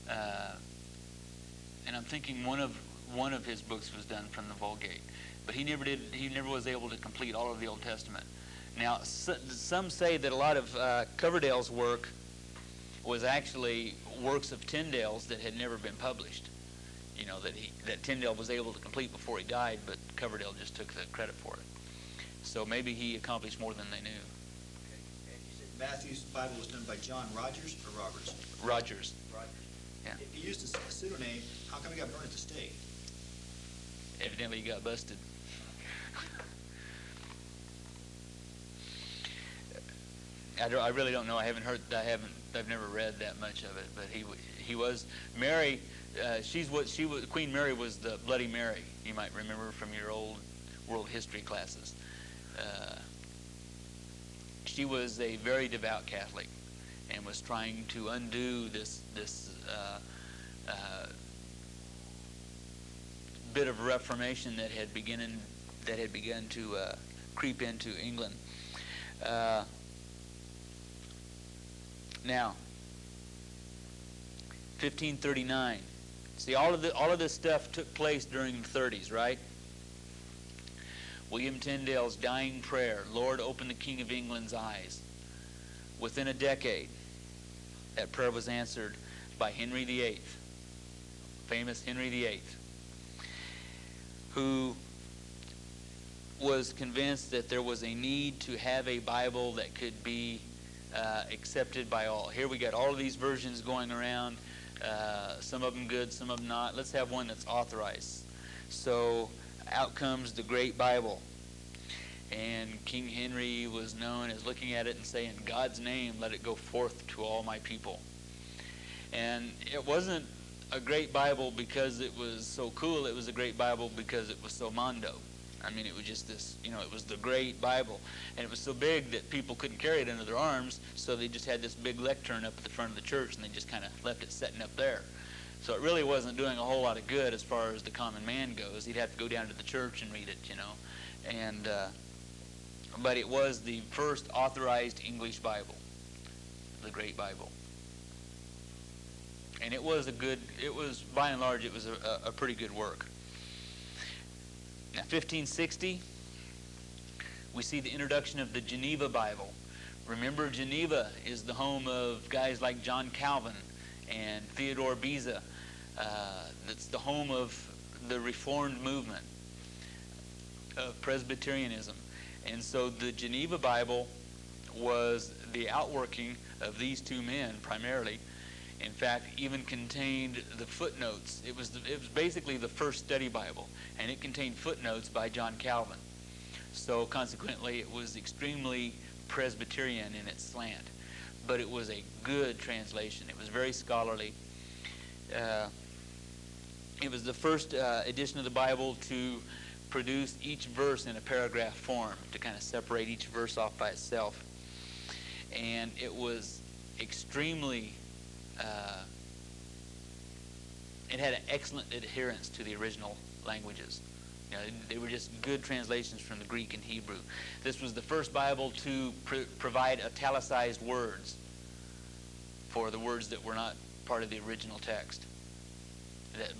Speaker 1: And I'm thinking one of his books was done from the Vulgate. But he never was able to complete all of the Old Testament. Now, some say that a lot of Coverdale's work was actually works of Tyndale's that had never been published. That Tyndale was able to complete before he died, but Coverdale just took the credit for it. So maybe he accomplished more than they knew.
Speaker 2: Okay. And you said Matthew's Bible was done by John Rogers or Roberts?
Speaker 1: Rogers.
Speaker 2: Rogers.
Speaker 1: Yeah.
Speaker 2: If he used a pseudonym, how come he got burned at the stake?
Speaker 1: Evidently he got busted. I really don't know. I've never read that much of it. But he was Mary. Queen Mary was the Bloody Mary. You might remember from your old world history classes. She was a very devout Catholic and was trying to undo this bit of Reformation that had begun to creep into England. Now, 1539. See, all of this stuff took place during the 30s, right? William Tyndale's dying prayer, "Lord, open the King of England's eyes." Within a decade, that prayer was answered by Henry VIII, famous Henry VIII, who was convinced that there was a need to have a Bible that could be accepted by all. Here we got all of these versions going around, some of them good, some of them not. Let's have one that's authorized. So out comes the Great Bible. And King Henry was known as looking at it and saying, "God's name, let it go forth to all my people." And it wasn't a great Bible because it was so cool. It was a great Bible because it was so mondo. I mean, it was just this, it was the great Bible. And it was so big that people couldn't carry it under their arms, so they just had this big lectern up at the front of the church, and they just kind of left it sitting up there. So it really wasn't doing a whole lot of good as far as the common man goes. He'd have to go down to the church and read it, And, but it was the first authorized English Bible, the Great Bible. And it was by and large, it was a pretty good work. Now, 1560, we see the introduction of the Geneva Bible. Remember, Geneva is the home of guys like John Calvin and Theodore Beza. That's the home of the Reformed movement of Presbyterianism. And so the Geneva Bible was the outworking of these two men primarily. In fact, even contained the footnotes. It was basically the first study Bible, and it contained footnotes by John Calvin. So consequently, it was extremely Presbyterian in its slant. But it was a good translation. It was very scholarly. It was the first edition of the Bible to produce each verse in a paragraph form, to kind of separate each verse off by itself. And it was extremely, it had an excellent adherence to the original languages. They were just good translations from the Greek and Hebrew. This was the first Bible to provide italicized words for the words that were not part of the original text,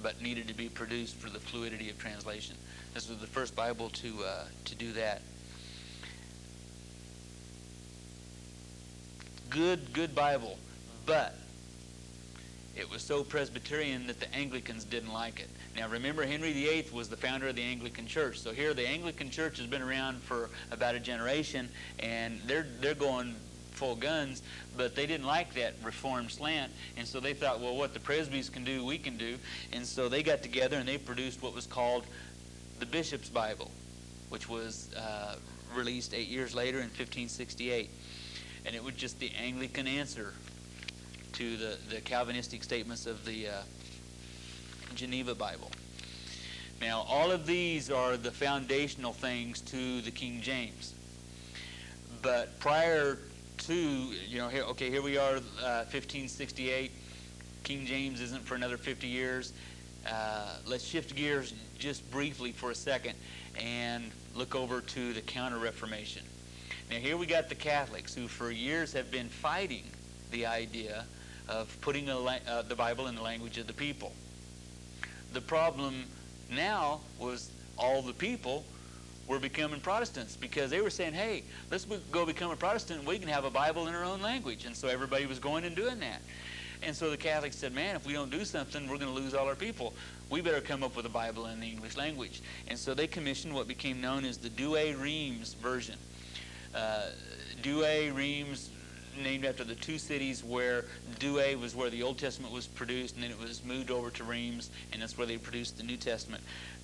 Speaker 1: but needed to be produced for the fluidity of translation. This was the first Bible to do that. Good Bible, but it was so Presbyterian that the Anglicans didn't like it. Now remember, Henry VIII was the founder of the Anglican Church. So here the Anglican Church has been around for about a generation, and they're going full guns, but they didn't like that Reformed slant, and so they thought, well, what the Presbys can do, we can do. And so they got together and they produced what was called the Bishop's Bible, which was released 8 years later in 1568. And it was just the Anglican answer to the Calvinistic statements of the Geneva Bible. Now, all of these are the foundational things to the King James. But prior to, here we are, 1568. King James isn't for another 50 years. Let's shift gears just briefly for a second and look over to the Counter-Reformation. Now, here we got the Catholics who for years have been fighting the idea of putting the Bible in the language of the people. The problem now was all the people were becoming Protestants, because they were saying, hey, let's go become a Protestant and we can have a Bible in our own language. And so everybody was going and doing that. And so the Catholics said, man, if we don't do something, we're going to lose all our people. We better come up with a Bible in the English language. And so they commissioned what became known as the Douay-Rheims version. Douay-Rheims, named after the two cities where Douay was where the Old Testament was produced, and then it was moved over to Rheims, and that's where they produced the New Testament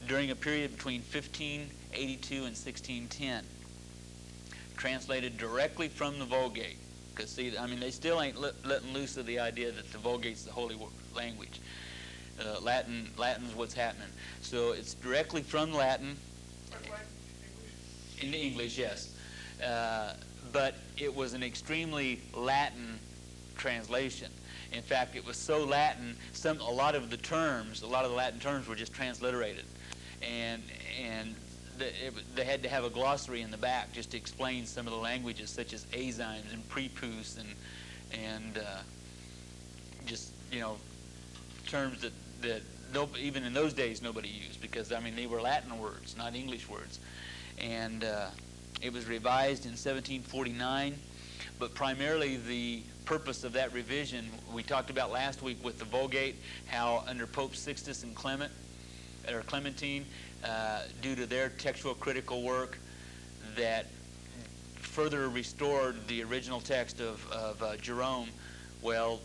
Speaker 1: during a period between 1582 and 1610, translated directly from the Vulgate. Because, see, I mean, they still ain't letting loose of the idea that the Vulgate's the holy language. Latin's what's happening. So it's directly from Latin into English, yes. But it was an extremely Latin translation. In fact, it was so Latin, a lot of the Latin terms were just transliterated. And they had to have a glossary in the back just to explain some of the languages, such as azymes and prepus and just, terms that even in those days nobody used, because, I mean, they were Latin words, not English words. And it was revised in 1749, but primarily the purpose of that revision, we talked about last week with the Vulgate, how under Pope Sixtus and Clementine, due to their textual critical work, that further restored the original text of Jerome. Well,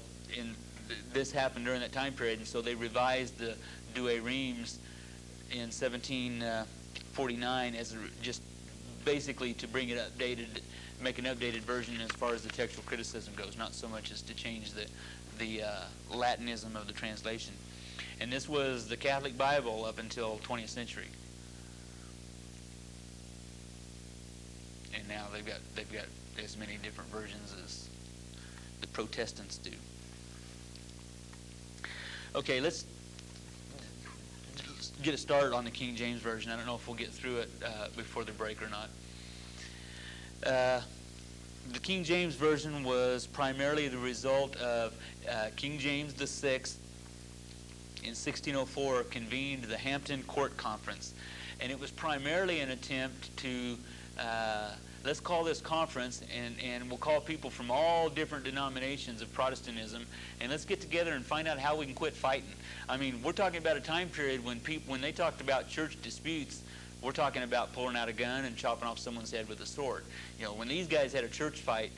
Speaker 1: this happened during that time period, and so they revised the Douay-Rheims in 1749 as just basically to bring it updated, make an updated version as far as the textual criticism goes, not so much as to change the Latinism of the translation. And this was the Catholic Bible up until 20th century. And now they've got as many different versions as the Protestants do. Okay, let's get it started on the King James Version. I don't know if we'll get through it before the break or not. The King James Version was primarily the result of King James VI in 1604 convened the Hampton Court Conference. And it was primarily an attempt to, let's call this conference, and we'll call people from all different denominations of Protestantism, and let's get together and find out how we can quit fighting. I mean, we're talking about a time period when they talked about church disputes, we're talking about pulling out a gun and chopping off someone's head with a sword. You know, when these guys had a church fight,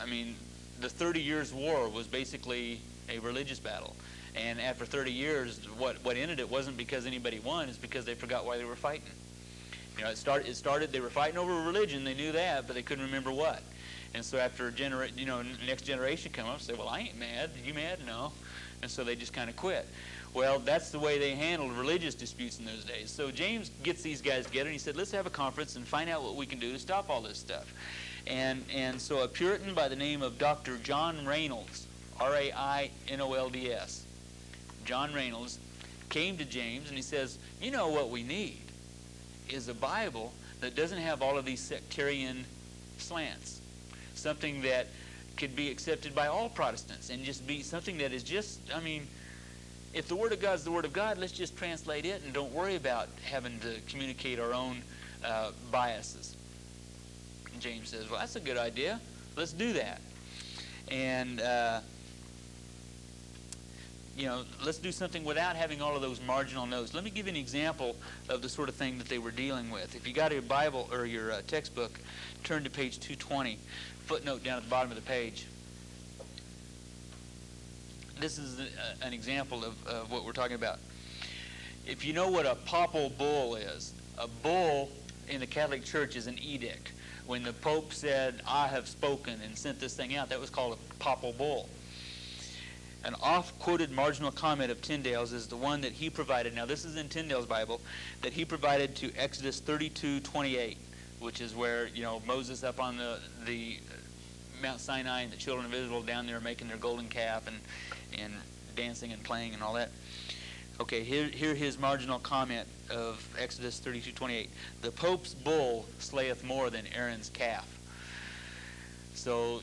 Speaker 1: I mean, the 30 Years' War was basically a religious battle. And after 30 years, what ended it wasn't because anybody won, it's because they forgot why they were fighting. You know, it started, they were fighting over religion, they knew that, but they couldn't remember what. And so after next generation come up and say, well, I ain't mad. Are you mad? No. And so they just kind of quit. Well, that's the way they handled religious disputes in those days. So James gets these guys together, and he said, let's have a conference and find out what we can do to stop all this stuff. And so a Puritan by the name of Dr. John Reynolds, R-A-I-N-O-L-D-S, John Reynolds, came to James, and he says, you know what we need is a Bible that doesn't have all of these sectarian slants. Something that could be accepted by all Protestants and just be something that is just, I mean, if the Word of God is the Word of God, let's just translate it and don't worry about having to communicate our own biases. And James says, well, that's a good idea. Let's do that. And, you know, let's do something without having all of those marginal notes. Let me give you an example of the sort of thing that they were dealing with. If you got your Bible or your textbook, turn to page 220, footnote down at the bottom of the page. This is an example of what we're talking about. If you know what a papal bull is, a bull in the Catholic Church is an edict. When the Pope said, I have spoken, and sent this thing out, that was called a papal bull. An oft-quoted marginal comment of Tyndale's is the one that he provided. Now, this is in Tyndale's Bible, that he provided to Exodus 32:28, which is where, you know, Moses up on the Mount Sinai and the children of Israel down there making their golden calf and dancing and playing and all that. Okay, here his marginal comment of Exodus 32:28. The Pope's bull slayeth more than Aaron's calf. So,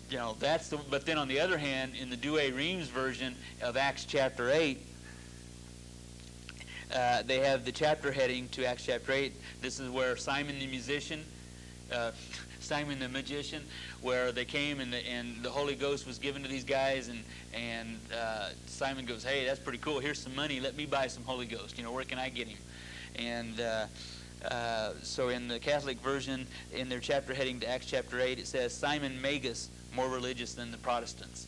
Speaker 1: you know, that's the, but then on the other hand, in the Douay Rheims version of Acts chapter 8, they have the chapter heading to Acts chapter 8. This is where Simon the magician, where they came and the Holy Ghost was given to these guys, and Simon goes, hey, that's pretty cool. Here's some money. Let me buy some Holy Ghost. You know, where can I get him? And so in the Catholic version, in their chapter heading to Acts chapter 8, it says, Simon Magus, more religious than the Protestants.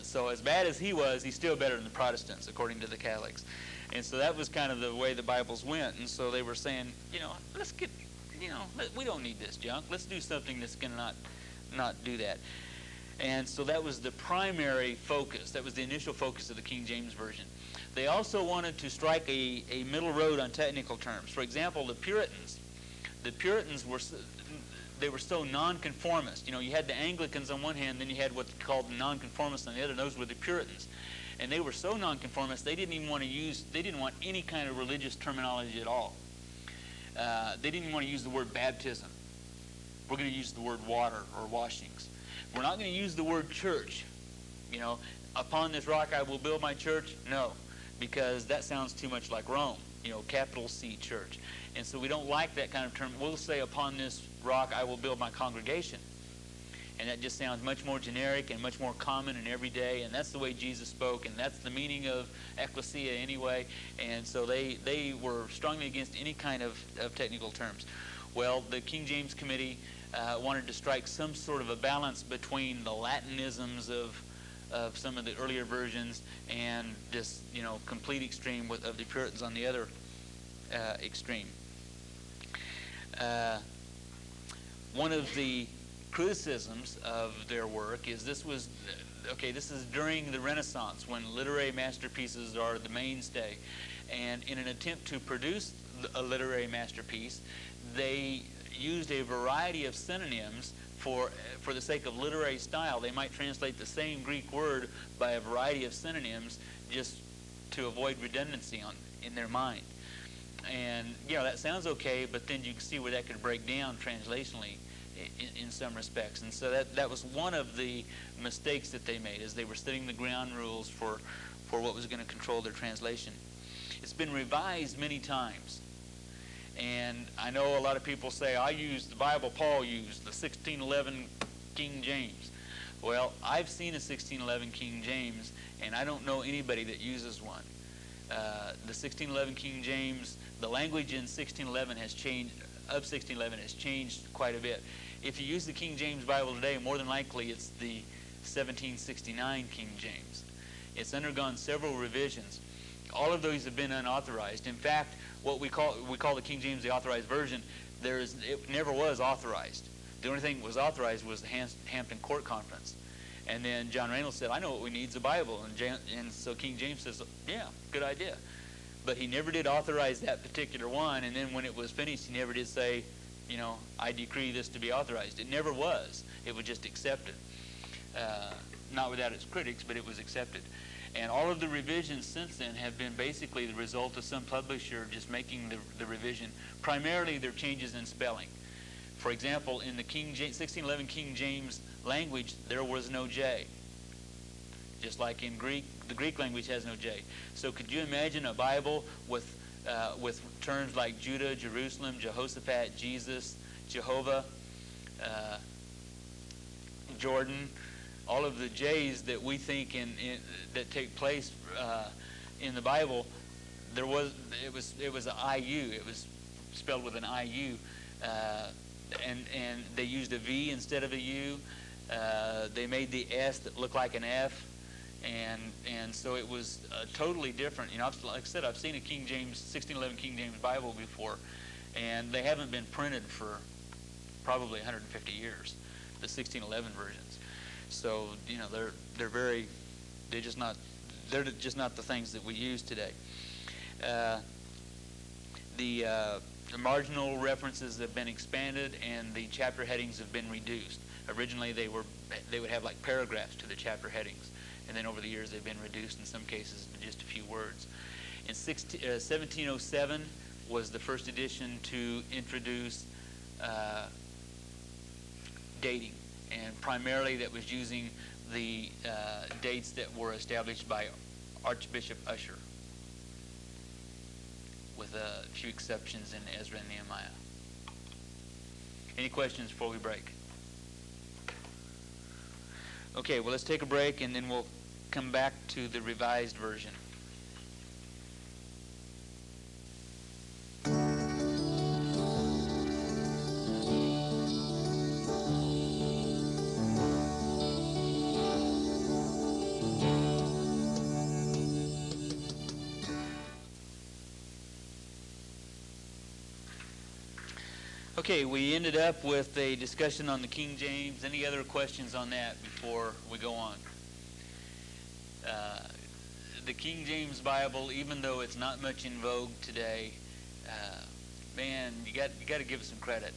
Speaker 1: So as bad as he was, he's still better than the Protestants, according to the Catholics. And so that was kind of the way the Bibles went. And so they were saying, you know, let's get, you know, we don't need this junk. Let's do something that's going to not do that. And so that was the primary focus. That was the initial focus of the King James Version. They also wanted to strike a middle road on technical terms. For example, the Puritans were, they were so nonconformist. You know, you had the Anglicans on one hand, then you had what's called the nonconformists on the other, and those were the Puritans. And they were so nonconformist, they didn't want any kind of religious terminology at all. They didn't even want to use the word baptism. We're going to use the word water or washings. We're not going to use the word church. You know, upon this rock I will build my church. No, because that sounds too much like Rome, you know, capital C church. And so we don't like that kind of term. We'll say upon this rock I will build my congregation. And that just sounds much more generic and much more common and everyday, and that's the way Jesus spoke, and that's the meaning of ecclesia anyway. And so they were strongly against any kind of technical terms. Well, the King James Committee wanted to strike some sort of a balance between the Latinisms of some of the earlier versions and this, you know, complete extreme of the Puritans on the other extreme. One of the criticisms of their work is this is during the Renaissance when literary masterpieces are the mainstay. And in an attempt to produce a literary masterpiece, they used a variety of synonyms for the sake of literary style. They might translate the same Greek word by a variety of synonyms just to avoid redundancy in their mind. And, that sounds okay, but then you can see where that could break down translationally in some respects. And so that was one of the mistakes that they made, as they were setting the ground rules for what was going to control their translation. It's been revised many times. And I know a lot of people say, I use the Bible Paul used, the 1611 King James. Well, I've seen a 1611 King James, and I don't know anybody that uses one. The 1611 King James, the language in 1611 has changed quite a bit. If you use the King James Bible today, more than likely it's the 1769 King James. It's undergone several revisions. All of those have been unauthorized. In fact, what we call the King James the authorized version, it never was authorized. The only thing that was authorized was the Hampton Court Conference. And then John Reynolds said, I know what we need is a Bible. And so King James says, yeah, good idea. But he never did authorize that particular one. And then when it was finished, he never did say, I decree this to be authorized. It never was. It was just accepted. Not without its critics, but it was accepted. And all of the revisions since then have been basically the result of some publisher just making the revision. Primarily, they're changes in spelling. For example, in the 1611 King James language, there was no J. Just like in Greek, the Greek language has no J. So could you imagine a Bible with terms like Judah, Jerusalem, Jehoshaphat, Jesus, Jehovah, Jordan, all of the J's that we think that take place in the Bible? It was an IU. It was spelled with an IU, and they used a V instead of a U. They made the S that looked like an F, and so it was totally different. Like I said, I've seen a King James 1611 King James Bible before, and they haven't been printed for probably 150 years. The 1611 versions. So they're just not the things that we use today. The marginal references have been expanded, and the chapter headings have been reduced. Originally, they would have like paragraphs to the chapter headings, and then over the years they've been reduced in some cases to just a few words. In 1707 was the first edition to introduce dating, and primarily that was using the dates that were established by Archbishop Usher, with a few exceptions in Ezra and Nehemiah. Any questions before we break? Okay, well, let's take a break, and then we'll come back to the revised version. Okay, we ended up with a discussion on the King James. Any other questions on that before we go on? The King James Bible, even though it's not much in vogue today, man, you got to give it some credit.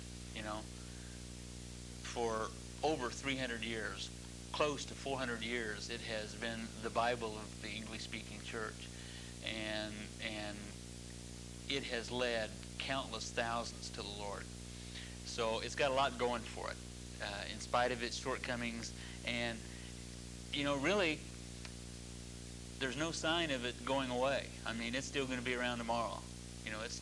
Speaker 1: For over 300 years, close to 400 years, it has been the Bible of the English-speaking church, and it has led countless thousands to the Lord. So it's got a lot going for it, in spite of its shortcomings. And, really, there's no sign of it going away. I mean, it's still going to be around tomorrow. It's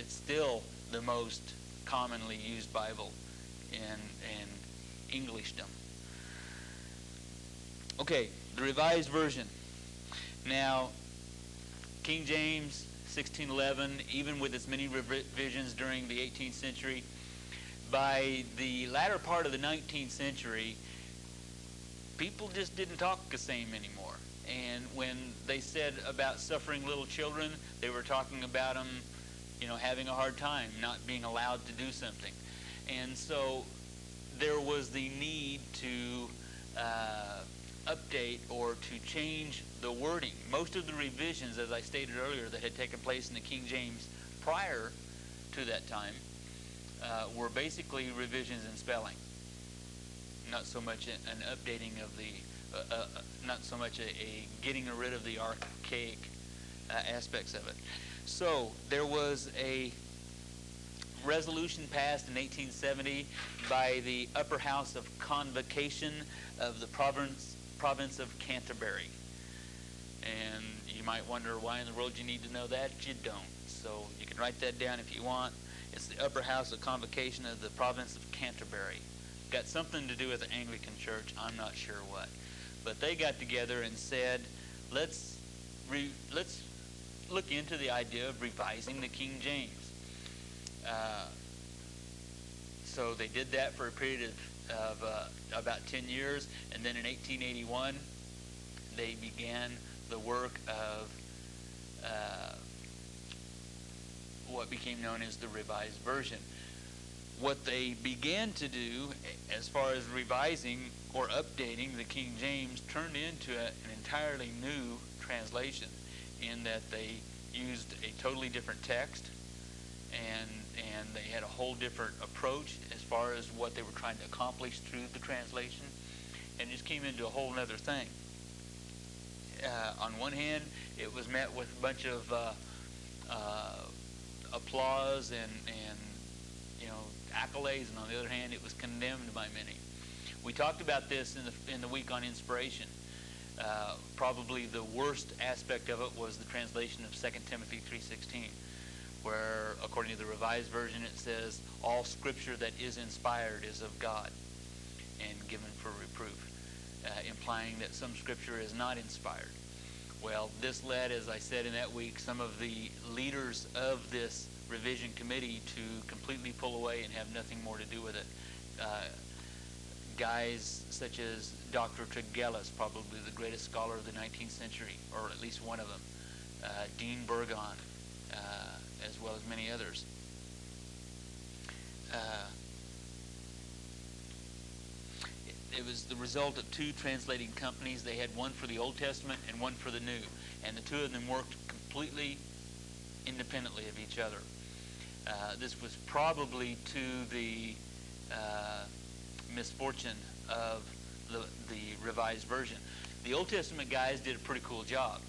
Speaker 1: still the most commonly used Bible in Englishdom. Okay, the Revised Version. Now, King James 1611, even with its many revisions during the 18th century, by the latter part of the 19th century, people just didn't talk the same anymore. And when they said about suffering little children, they were talking about them having a hard time, not being allowed to do something. And so there was the need to update or to change the wording. Most of the revisions, as I stated earlier, that had taken place in the King James prior to that time were basically revisions in spelling. Not so much an updating of not so much a getting rid of the archaic aspects of it. So there was a resolution passed in 1870 by the Upper House of Convocation of the province of Canterbury. And you might wonder why in the world you need to know that. You don't. So you can write that down if you want. It's the Upper House of Convocation of the province of Canterbury. Got something to do with the Anglican Church. I'm not sure what. But they got together and said, let's look into the idea of revising the King James. So they did that for a period of about 10 years, and then in 1881 they began the work of what became known as the Revised Version. What they began to do as far as revising or updating the King James turned into an entirely new translation, in that they used a totally different text, and they had a whole different approach as far as what they were trying to accomplish through the translation, and just came into a whole other thing. On one hand, it was met with a bunch of applause and accolades, and on the other hand, it was condemned by many. We talked about this in the week on inspiration. Probably the worst aspect of it was the translation of 2 Timothy 3:16, where, according to the Revised Version, it says, all Scripture that is inspired is of God and given for reproof, implying that some Scripture is not inspired. Well, this led, as I said in that week, some of the leaders of this revision committee to completely pull away and have nothing more to do with it. Guys such as Dr. Tregelles, probably the greatest scholar of the 19th century, or at least one of them, Dean Burgon, as well as many others. It was the result of two translating companies. They had one for the Old Testament and one for the New, and the two of them worked completely independently of each other. This was probably to the misfortune of the Revised Version. The Old Testament guys did a pretty cool job.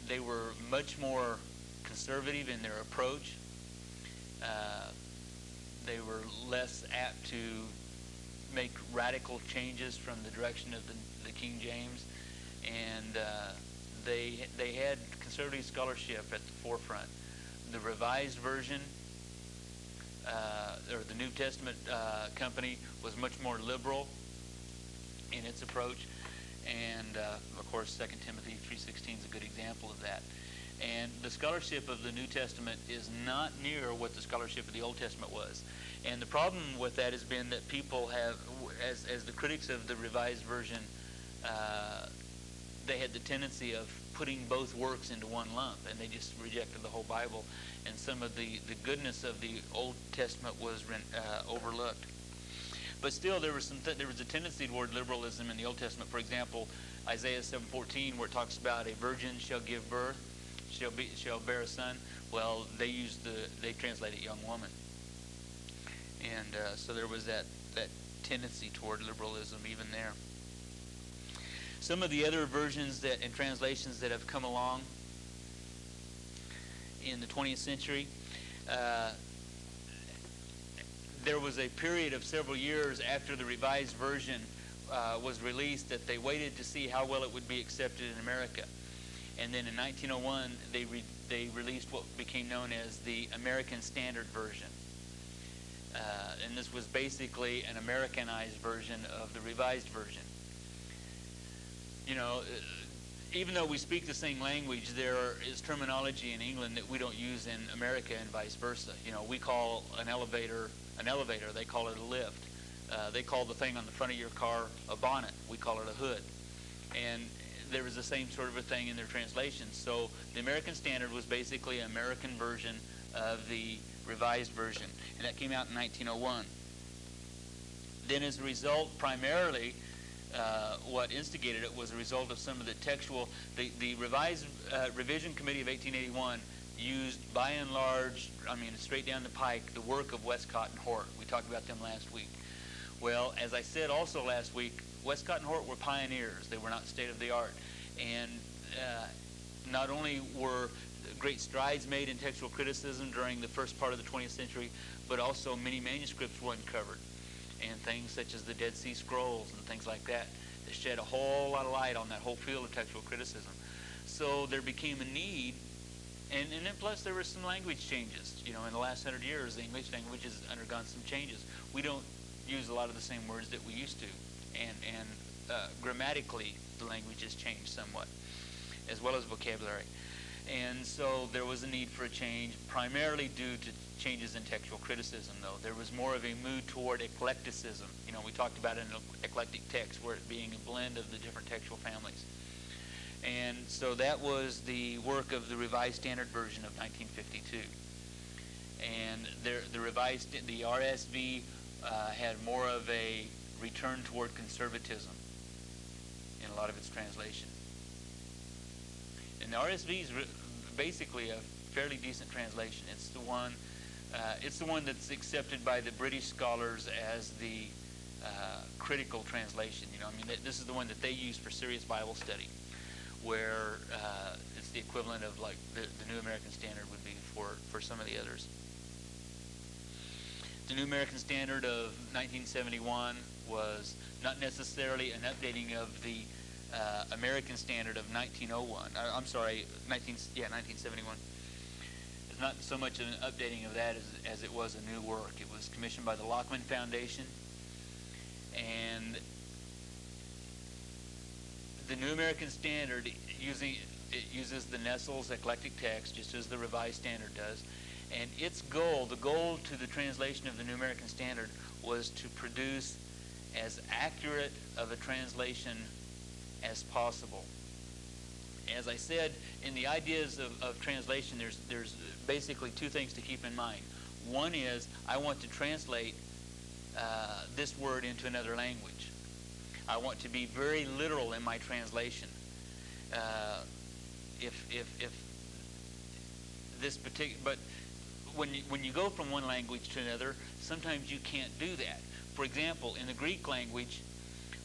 Speaker 1: They were much more conservative in their approach. They were less apt to make radical changes from the direction of the King James, and they had conservative scholarship at the forefront. The Revised Version, or the New Testament company, was much more liberal in its approach, and of course 2 Timothy 3:16 is a good example of that. And the scholarship of the New Testament is not near what the scholarship of the Old Testament was. And the problem with that has been that people have, as the critics of the Revised Version, they had the tendency of putting both works into one lump, and they just rejected the whole Bible, and some of the goodness of the Old Testament was overlooked. But still, there was a tendency toward liberalism in the Old Testament. For example, Isaiah 7:14, where it talks about a virgin shall give birth, shall bear a son. Well, they translate it young woman, and so there was that tendency toward liberalism even there. Some of the other versions and translations that have come along in the 20th century, there was a period of several years after the Revised Version was released that they waited to see how well it would be accepted in America. And then in 1901, they released what became known as the American Standard Version. And this was basically an Americanized version of the Revised Version. Even though we speak the same language, there is terminology in England that we don't use in America and vice versa. We call an elevator, they call it a lift. They call the thing on the front of your car a bonnet. We call it a hood. And there was the same sort of a thing in their translations. So the American Standard was basically an American version of the Revised Version, and that came out in 1901. Then as a result, primarily, what instigated it was a result of some of the textual, the Revised Revision Committee of 1881 used by and large, I mean straight down the pike, the work of Westcott and Hort. We talked about them last week. Well, as I said also last week, Westcott and Hort were pioneers. They were not state-of-the-art. And not only were great strides made in textual criticism during the first part of the 20th century, but also many manuscripts were uncovered. And things such as the Dead Sea Scrolls and things like that shed a whole lot of light on that whole field of textual criticism. So there became a need, and then plus there were some language changes. You know, in the last 100 years, the English language has undergone some changes. We don't use a lot of the same words that we used to, and grammatically the language has changed somewhat, as well as vocabulary. And so there was a need for a change, primarily due to changes in textual criticism, though. There was more of a mood toward eclecticism. You know, we talked about an eclectic text, where it being a blend of the different textual families. And so that was the work of the Revised Standard Version of 1952. And the RSV had more of a return toward conservatism in a lot of its translation. And the RSV is basically a fairly decent translation. It's the one that's accepted by the British scholars as the critical translation. You know, I mean, this is the one that they use for serious Bible study, where it's the equivalent of like the New American Standard would be for some of the others. The New American Standard of 1971 was not necessarily an updating of the American Standard of 1901. I'm sorry, 1971. It's not so much an updating of that as it was a new work. It was commissioned by the Lockman Foundation, and the New American Standard uses the Nestle's eclectic text, just as the Revised Standard does. And its goal, the goal to the translation of the New American Standard, was to produce as accurate of a translation as possible. As I said, in the ideas of translation, there's basically two things to keep in mind. One is, I want to translate this word into another language. I want to be very literal in my translation. But when you go from one language to another, sometimes you can't do that. For example, in the Greek language,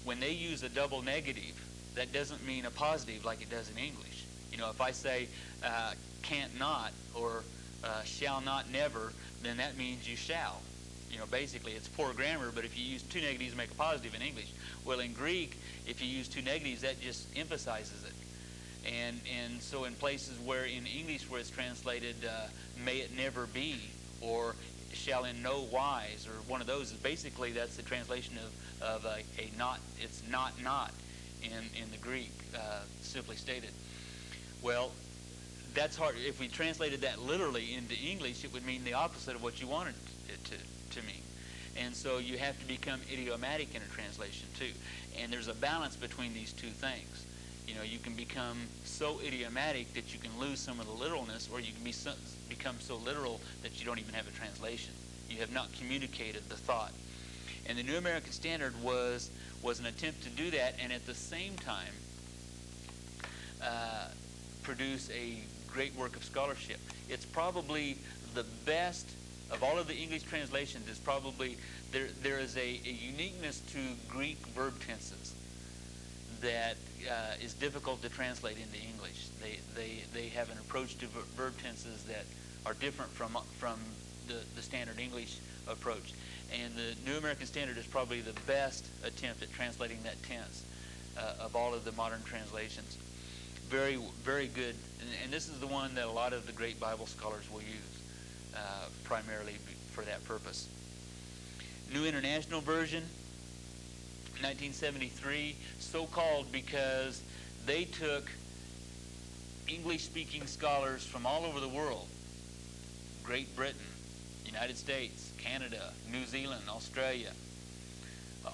Speaker 1: when they use a double negative, that doesn't mean a positive like it does in English. You know, if I say can't not or shall not never, then that means you shall. You know, basically it's poor grammar, but if you use two negatives to make a positive in English. Well, in Greek, if you use two negatives, that just emphasizes it. And so in places where in English where it's translated may it never be, or shall in no wise, or one of those, is basically that's the translation of a not. It's not in the Greek, simply stated. Well, that's hard. If we translated that literally into English, it would mean the opposite of what you wanted it to mean. And so you have to become idiomatic in a translation too. And there's a balance between these two things. You know, you can become so idiomatic that you can lose some of the literalness, or you can become so literal that you don't even have a translation. You have not communicated the thought. And the New American Standard was an attempt to do that, and at the same time produce a great work of scholarship. It's probably the best of all of the English translations. Is probably there is a uniqueness to Greek verb tenses that is difficult to translate into English. They have an approach to verb tenses that are different from the standard English approach. And the New American Standard is probably the best attempt at translating that tense of all of the modern translations. Very, very good. And this is the one that a lot of the great Bible scholars will use primarily for that purpose. New International Version, 1973, so called because they took English-speaking scholars from all over the world, Great Britain, United States, Canada, New Zealand, Australia,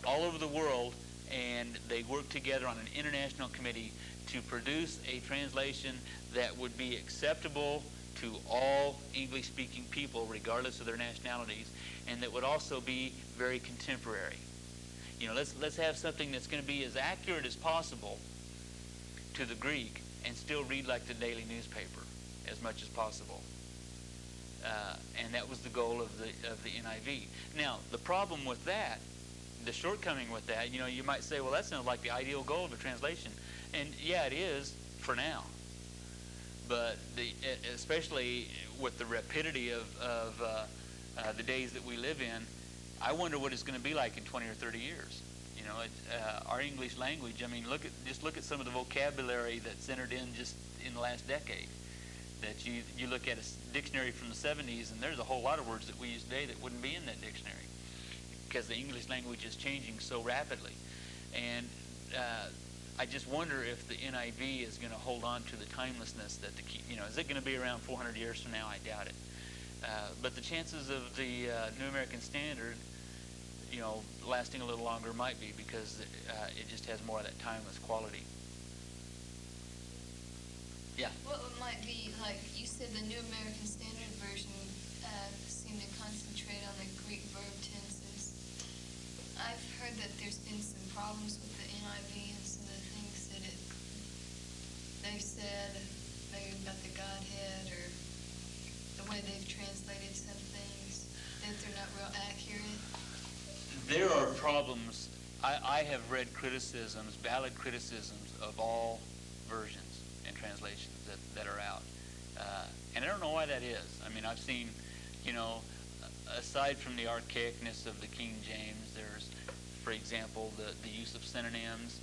Speaker 1: all over the world, and they worked together on an international committee to produce a translation that would be acceptable to all English-speaking people, regardless of their nationalities, and that would also be very contemporary. You know, let's have something that's going to be as accurate as possible to the Greek and still read like the daily newspaper as much as possible. And that was the goal of the NIV. Now, the problem with that, the shortcoming with that, you know, you might say, well, that sounds like the ideal goal of a translation. And yeah, it is for now. But especially with the rapidity of the days that we live in, I wonder what it's going to be like in 20 or 30 years. You know, our English language, I mean, just look at some of the vocabulary that's entered in just in the last decade. That you look at a dictionary from the 70s, and there's a whole lot of words that we use today that wouldn't be in that dictionary because the English language is changing so rapidly. And I just wonder if the NIV is going to hold on to the timelessness that is it going to be around 400 years from now? I doubt it. But the chances of the New American Standard, you know, lasting a little longer might be because it just has more of that timeless quality. Yeah.
Speaker 3: Well, it might be, like you said, the New American Standard Version seemed to concentrate on the Greek verb tenses. I've heard that there's been some problems with the NIV and some of the things that they've said, maybe about the Godhead or the way they've translated some things, that they're not real accurate.
Speaker 1: There are problems. I have read criticisms, valid criticisms of all versions and translations that are out. And I don't know why that is. I mean, I've seen, you know, aside from the archaicness of the King James, there's, for example, the use of synonyms,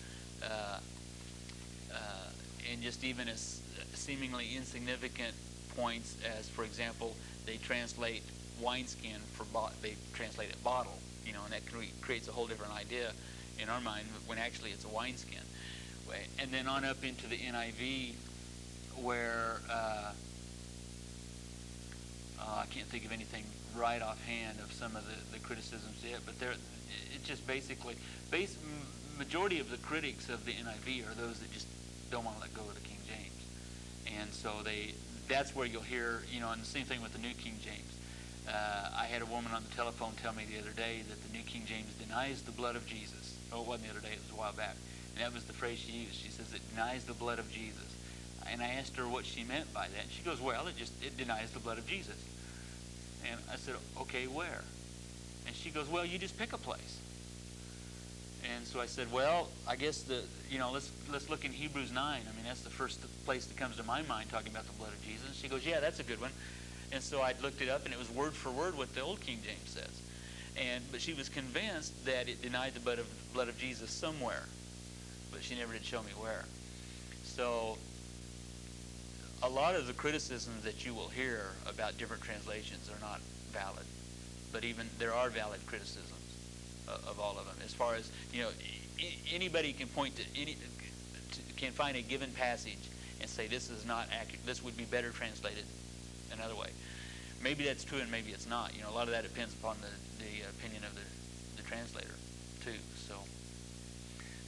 Speaker 1: and just even as seemingly insignificant points as, for example, they translate wineskin they translate it bottle, you know, and that creates a whole different idea in our mind when actually it's a wineskin. And then on up into the NIV, where I can't think of anything right offhand of some of the criticisms yet, but it's just basically, majority of the critics of the NIV are those that just don't want to let go of the King James. And so that's where you'll hear, you know, and the same thing with the New King James. I had a woman on the telephone tell me the other day that the New King James denies the blood of Jesus. Oh, it wasn't the other day, it was a while back. And that was the phrase she used. She says it denies the blood of Jesus. And I asked her what she meant by that. And she goes, well, it denies the blood of Jesus. And I said, okay, where? And she goes, well, you just pick a place. And so I said, well, I guess let's look in Hebrews 9. I mean, that's the first place that comes to my mind talking about the blood of Jesus. She goes, yeah, that's a good one. And so I looked it up, and it was word for word what the old King James says. But she was convinced that it denied the blood of Jesus somewhere, but she never did show me where. So a lot of the criticisms that you will hear about different translations are not valid, but even there are valid criticisms of all of them. As far as, you know, anybody can point to can find a given passage and say this is not accurate. This would be better translated another way. Maybe that's true, and maybe it's not. You know, a lot of that depends upon the opinion of the translator too. So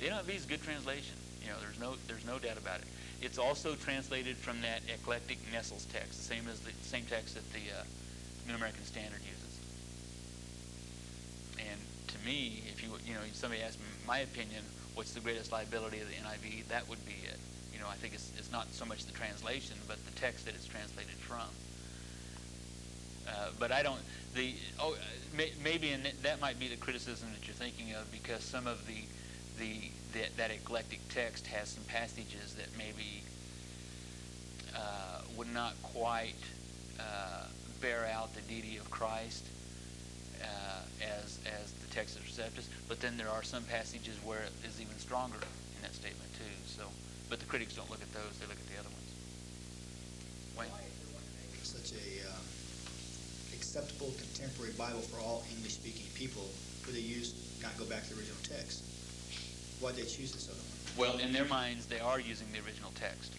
Speaker 1: the NIV is a good translation. You know, there's no doubt about it. It's also translated from that eclectic Nestle's text, the same text that the New American Standard uses. And to me, if somebody asked me my opinion, what's the greatest liability of the NIV, that would be it. You know, I think it's not so much the translation, but the text that it's translated from. But I don't. Maybe that might be the criticism that you're thinking of, because some of that eclectic text has some passages that maybe would not quite bear out the deity of Christ as the text is Receptus. But then there are some passages where it is even stronger in that statement too. So, but the critics don't look at those; they look at the other ones. Wayne?
Speaker 2: Why is there one to make such a acceptable contemporary Bible for all English-speaking people? Could they not go back to the original text? Why'd they choose this other one?
Speaker 1: Well, in their minds, they are using the original text.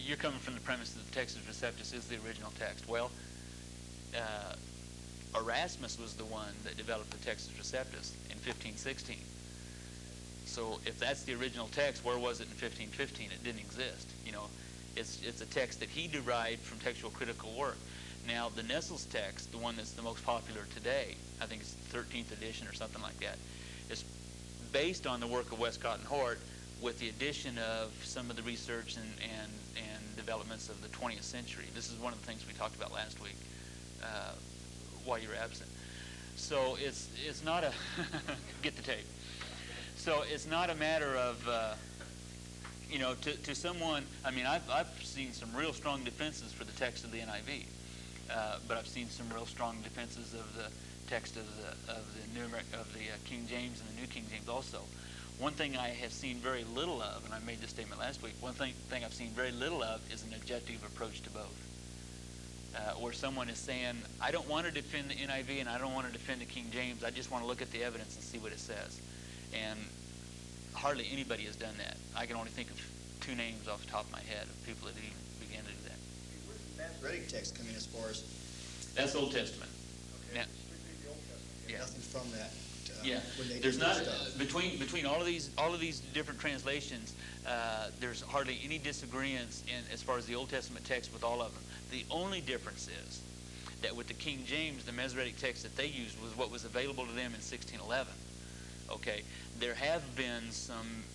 Speaker 1: You're coming from the premise that the Textus Receptus is the original text. Well, Erasmus was the one that developed the Textus Receptus in 1516. So if that's the original text, where was it in 1515? It didn't exist. You know, it's a text that he derived from textual critical work. Now, the Nestle's text, the one that's the most popular today, I think it's the 13th edition or something like that, is based on the work of Westcott and Hort with the addition of some of the research and developments of the 20th century. This is one of the things we talked about last week while you were absent. So it's not a get the tape. So it's not a matter of you know, to someone. I mean, I've seen some real strong defenses for the text of the NIV, but I've seen some real strong defenses of the text of the King James and the New King James also. One thing I have seen very little of, and I made this statement last week, one thing I've seen very little of is an objective approach to both. Where someone is saying, I don't want to defend the NIV and I don't want to defend the King James, I just want to look at the evidence and see what it says. And hardly anybody has done that. I can only think of two names off the top of my head of people that even began to do that.
Speaker 2: Where's the Masoretic text come in as far as?
Speaker 1: That's Old Testament.
Speaker 2: Okay.
Speaker 1: Now, yeah.
Speaker 2: Nothing from that.
Speaker 1: Yeah,
Speaker 2: when they
Speaker 1: there's
Speaker 2: did their
Speaker 1: not
Speaker 2: stuff.
Speaker 1: between all of these different translations. There's hardly any disagreements in as far as the Old Testament text with all of them. The only difference is that with the King James, the Masoretic text that they used was what was available to them in 1611. Okay, there have been some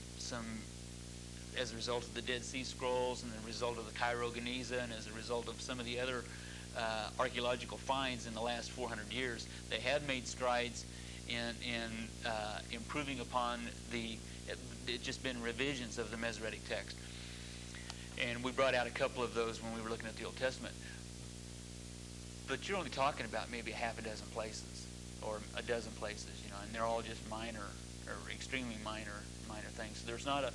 Speaker 1: as a result of the Dead Sea Scrolls and the result of the Cairo Geniza and as a result of some of the other archaeological finds in the last 400 years, they have made strides in improving upon it's just been revisions of the Masoretic text. And we brought out a couple of those when we were looking at the Old Testament. But you're only talking about maybe a half a dozen places or a dozen places, you know, and they're all just minor or extremely minor things. So there's not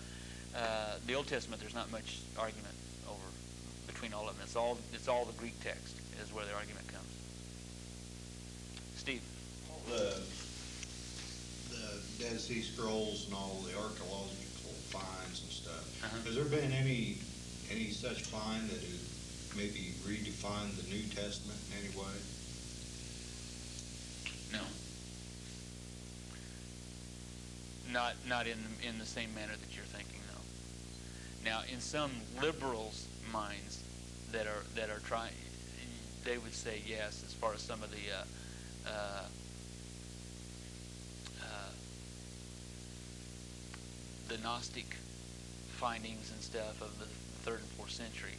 Speaker 1: the Old Testament, there's not much argument over between all of them. It's all the Greek text is where the argument comes. Steve.
Speaker 4: The Dead Sea Scrolls and all the archaeological finds and stuff. Has there been any such find that has maybe redefined the New Testament in any way?
Speaker 1: No. Not in the same manner that you're thinking, no. Now, in some liberals' minds that are trying, they would say yes, as far as some of the Gnostic findings and stuff of the 3rd and 4th century.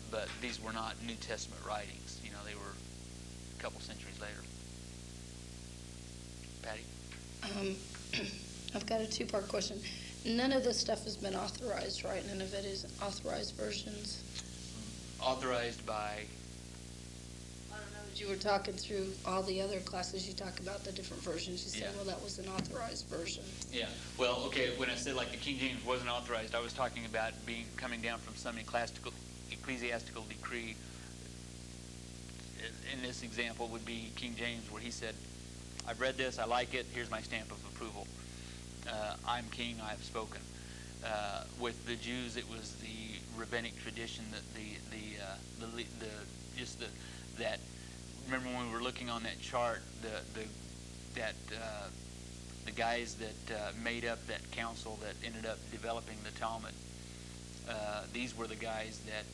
Speaker 1: But these were not New Testament writings. You know, they were a couple centuries later. Patty?
Speaker 5: I've got a two-part question. None of this stuff has been authorized, right? None of it is authorized versions?
Speaker 1: Authorized by?
Speaker 5: I don't know. As you were talking through all the other classes, you talk about the different versions. You said, well, that was an authorized version.
Speaker 1: Yeah. Well, okay, when I said like the King James wasn't authorized, I was talking about coming down from some ecclesiastical decree. In this example would be King James, where he said, I've read this, I like it, here's my stamp of approval. I'm king, I have spoken. With the Jews, it was the rabbinic tradition that that. Remember when we were looking on that chart, the guys that made up that council that ended up developing the Talmud. These were the guys that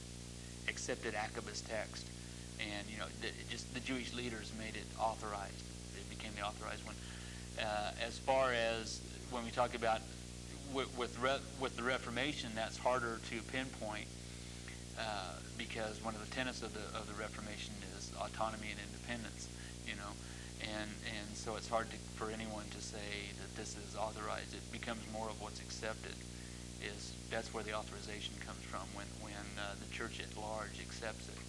Speaker 1: accepted Akaba's text, and you know, just the Jewish leaders made it authorized. It became the authorized one. As far as when we talk about with the Reformation, that's harder to pinpoint because one of the tenets of the Reformation is autonomy and independence, you know, and so it's hard for anyone to say that this is authorized. It becomes more of what's accepted. That's where the authorization comes from when the church at large accepts it.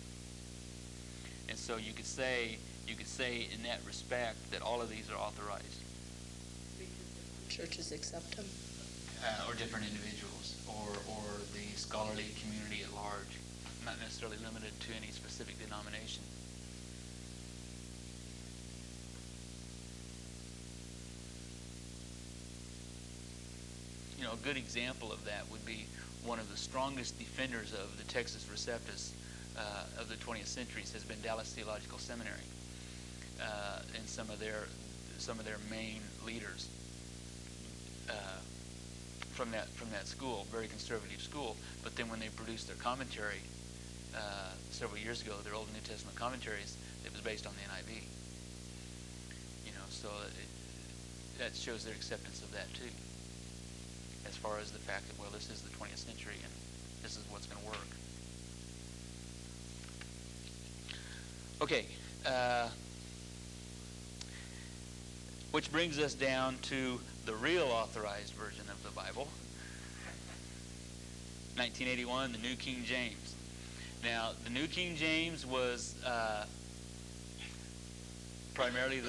Speaker 1: And so you could say in that respect that all of these are authorized.
Speaker 5: Churches accept them.
Speaker 1: Or different individuals, or the scholarly community at large, not necessarily limited to any specific denomination. You know, a good example of that would be one of the strongest defenders of the Textus Receptus of the 20th centuries has been Dallas Theological Seminary, and some of their main leaders. from that school, very conservative school. But then when they produced their commentary several years ago, their Old and New Testament commentaries, it was based on the NIV. So that shows their acceptance of that too, as far as the fact that, well, this is the 20th century and this is what's going to work. Okay, which brings us down to the real authorized version of the Bible, 1981, the New King James. Now, the New King James was primarily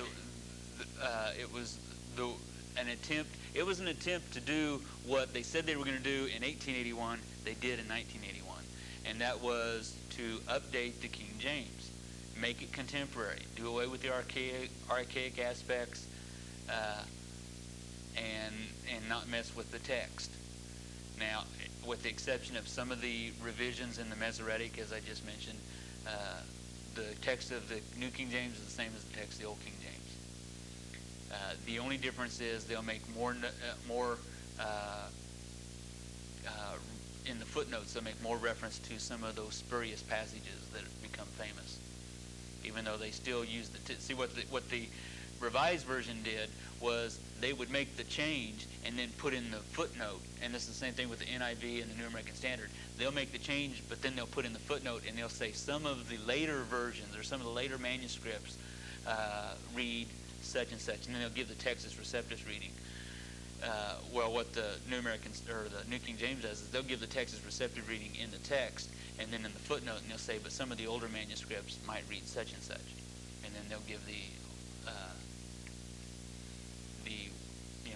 Speaker 1: it was an attempt to do what they said they were going to do in 1881. They did in 1981, and that was to update the King James, make it contemporary, do away with the archaic aspects, and not mess with the text. Now, with the exception of some of the revisions in the Masoretic, as I just mentioned, the text of the New King James is the same as the text of the Old King James. The only difference is they'll make more in the footnotes. They'll make more reference to some of those spurious passages that have become famous, even though they still use see what the Revised Version did was they would make the change and then put in the footnote. And this is the same thing with the NIV and the New American Standard. They'll make the change, but then they'll put in the footnote and they'll say some of the later versions or some of the later manuscripts read such and such, and then they'll give the Textus Receptus reading. What the New American or the New King James does is they'll give the Textus Receptus reading in the text, and then in the footnote, and they'll say, but some of the older manuscripts might read such and such, and then they'll give the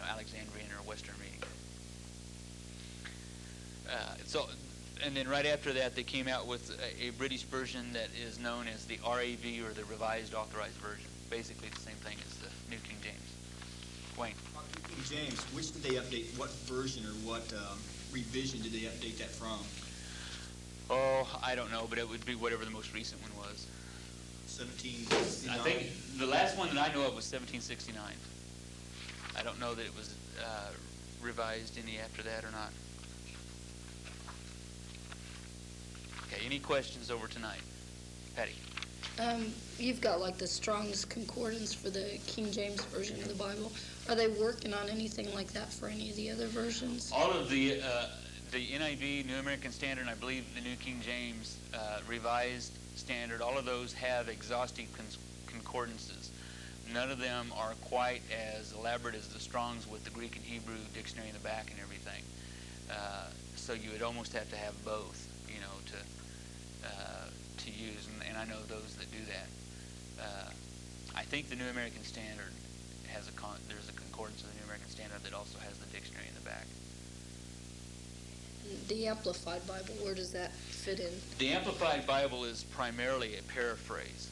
Speaker 1: Alexandrian or Western reading. And then right after that, they came out with a British version that is known as the RAV, or the Revised Authorized Version. Basically the same thing as the New King James. Wayne.
Speaker 2: King James, which did they update? What version or what revision did they update that from?
Speaker 1: Oh, I don't know, but it would be whatever the most recent one was.
Speaker 2: 1769?
Speaker 1: I think the last one that I know of was 1769. I don't know that it was revised any after that or not. Okay, any questions over tonight? Patty?
Speaker 5: You've got like the Strong's Concordance for the King James Version of the Bible. Are they working on anything like that for any of the other versions?
Speaker 1: All of the NIV, New American Standard, and I believe the New King James Revised Standard, all of those have exhaustive concordances. None of them are quite as elaborate as the Strong's with the Greek and Hebrew dictionary in the back and everything. So you would almost have to have both, to use, and I know those that do that. I think the New American Standard has there's a concordance of the New American Standard that also has the dictionary in the back.
Speaker 5: The Amplified Bible, where does that fit in?
Speaker 1: The Amplified Bible is primarily a paraphrase.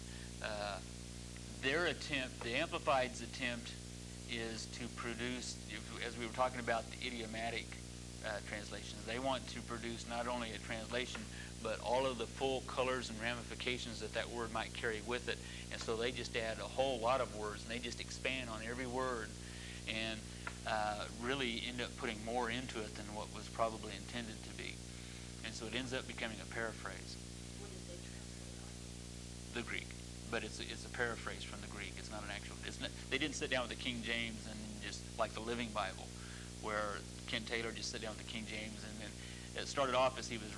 Speaker 1: The Amplified's attempt is to produce, as we were talking about the idiomatic translations, they want to produce not only a translation, but all of the full colors and ramifications that word might carry with it. And so they just add a whole lot of words, and they just expand on every word, and really end up putting more into it than what was probably intended to be. And so it ends up becoming a paraphrase.
Speaker 5: What did they translate?
Speaker 1: The Greek. But it's a paraphrase from the Greek. It's not an actual. They didn't sit down with the King James and just like the Living Bible, where Ken Taylor just sat down with the King James, and then it started off as he was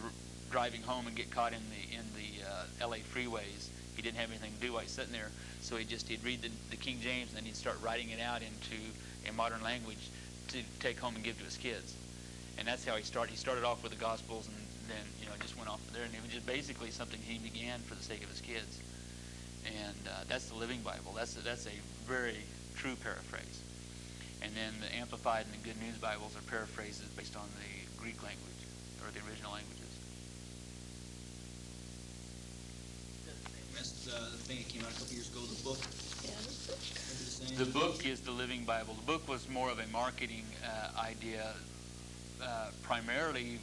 Speaker 1: driving home and get caught in the LA freeways. He didn't have anything to do while he's sitting there, so he'd read the King James, and then he'd start writing it out into a modern language to take home and give to his kids. And that's how he started. He started off with the Gospels, and then just went off from there. And it was just basically something he began for the sake of his kids. And that's the Living Bible. That's a very true paraphrase. And then the Amplified and the Good News Bibles are paraphrases based on the Greek language or the original languages.
Speaker 2: That's the thing that came out a couple years ago, the book.
Speaker 5: Yeah, the book.
Speaker 2: Maybe
Speaker 1: The book is the Living Bible. The book was more of a marketing idea, primarily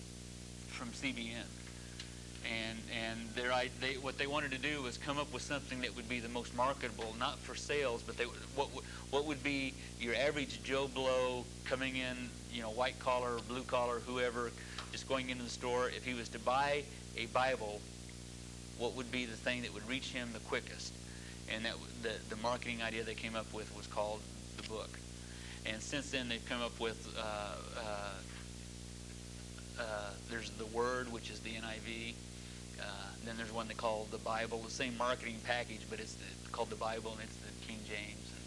Speaker 1: from CBN. And what they wanted to do was come up with something that would be the most marketable, not for sales, but what would be your average Joe Blow coming in, white collar, blue collar, whoever, just going into the store. If he was to buy a Bible, what would be the thing that would reach him the quickest? And that the marketing idea they came up with was called the book. And since then, they've come up with there's the Word, which is the NIV. Then there's one they call the Bible, the same marketing package, but it's called the Bible, and it's the King James. And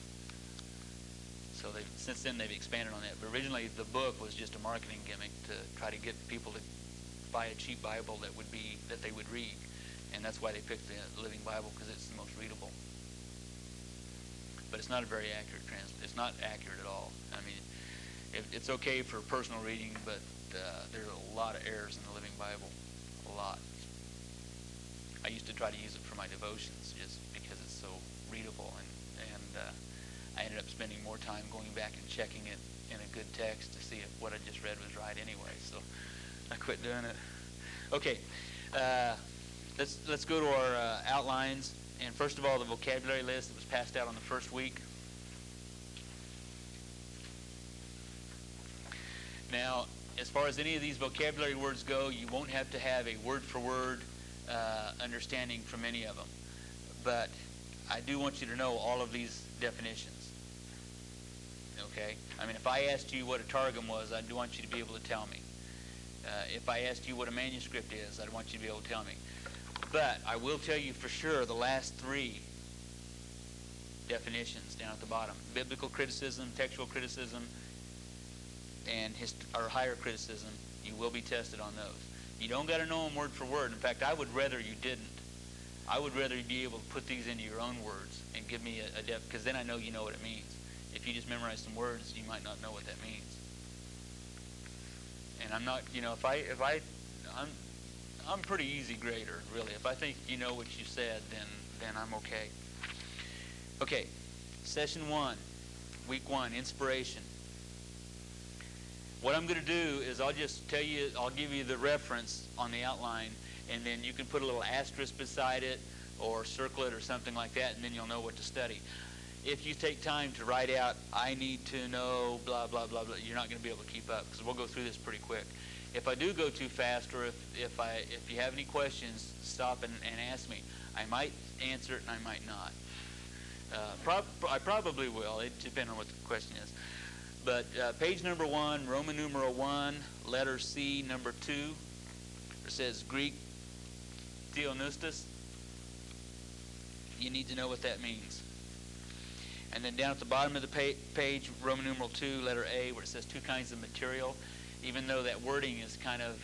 Speaker 1: so since then they've expanded on that. But originally the book was just a marketing gimmick to try to get people to buy a cheap Bible that they would read, and that's why they picked the Living Bible, because it's the most readable. But it's not a very accurate translation. It's not accurate at all. I mean, it's okay for personal reading, but there's a lot of errors in the Living Bible, a lot. I used to try to use it for my devotions just because it's so readable, and I ended up spending more time going back and checking it in a good text to see if what I just read was right anyway. So I quit doing it. Okay, let's go to our outlines. And first of all, the vocabulary list that was passed out on the first week. Now, as far as any of these vocabulary words go, you won't have to have a word-for-word understanding from any of them. But I do want you to know all of these definitions. Okay? I mean, if I asked you what a targum was, I do want you to be able to tell me. If I asked you what a manuscript is, I'd want you to be able to tell me. But I will tell you for sure the last three definitions down at the bottom: biblical criticism, textual criticism, and higher criticism. You will be tested on those. You don't got to know them word for word. In fact, I would rather you didn't. I would rather you be able to put these into your own words and give me a depth, because then I know you know what it means. If you just memorize some words, you might not know what that means. And I'm not, I'm pretty easy grader, really. If I think you know what you said, then I'm okay. Okay, session 1, week 1, inspiration. What I'm going to do is I'll give you the reference on the outline, and then you can put a little asterisk beside it or circle it or something like that, and then you'll know what to study. If you take time to write out, I need to know, blah, blah, blah, blah, you're not going to be able to keep up, because we'll go through this pretty quick. If I do go too fast, or if you have any questions, stop and ask me. I might answer it and I might not. I probably will. It depends on what the question is. But page number 1, Roman numeral 1, letter C, number 2, it says Greek theopneustos. You need to know what that means. And then down at the bottom of the page, Roman numeral 2, letter A, where it says 2 kinds of material. Even though that wording is kind of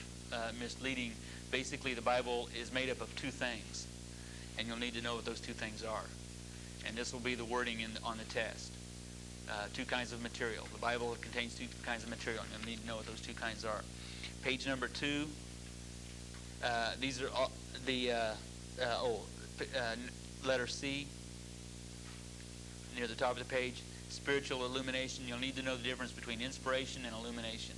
Speaker 1: misleading, basically the Bible is made up of 2 things, and you'll need to know what those 2 things are. And this will be the wording on the test. 2 kinds of material. The Bible contains 2 kinds of material, and you'll need to know what those 2 kinds are. Page number 2, these are all letter C, near the top of the page, spiritual illumination. You'll need to know the difference between inspiration and illumination,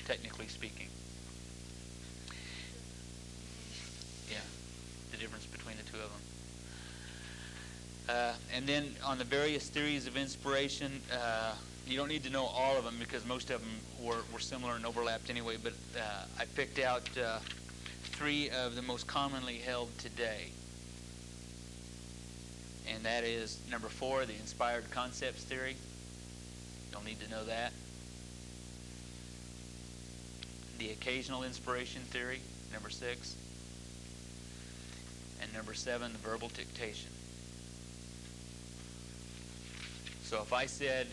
Speaker 1: technically speaking. Yeah, the difference between the 2 of them. And then on the various theories of inspiration, you don't need to know all of them because most of them were similar and overlapped anyway, but I picked out 3 of the most commonly held today. And that is number 4, the inspired concepts theory. You'll need to know that. The occasional inspiration theory, number 6. And number 7, the verbal dictation. So if I said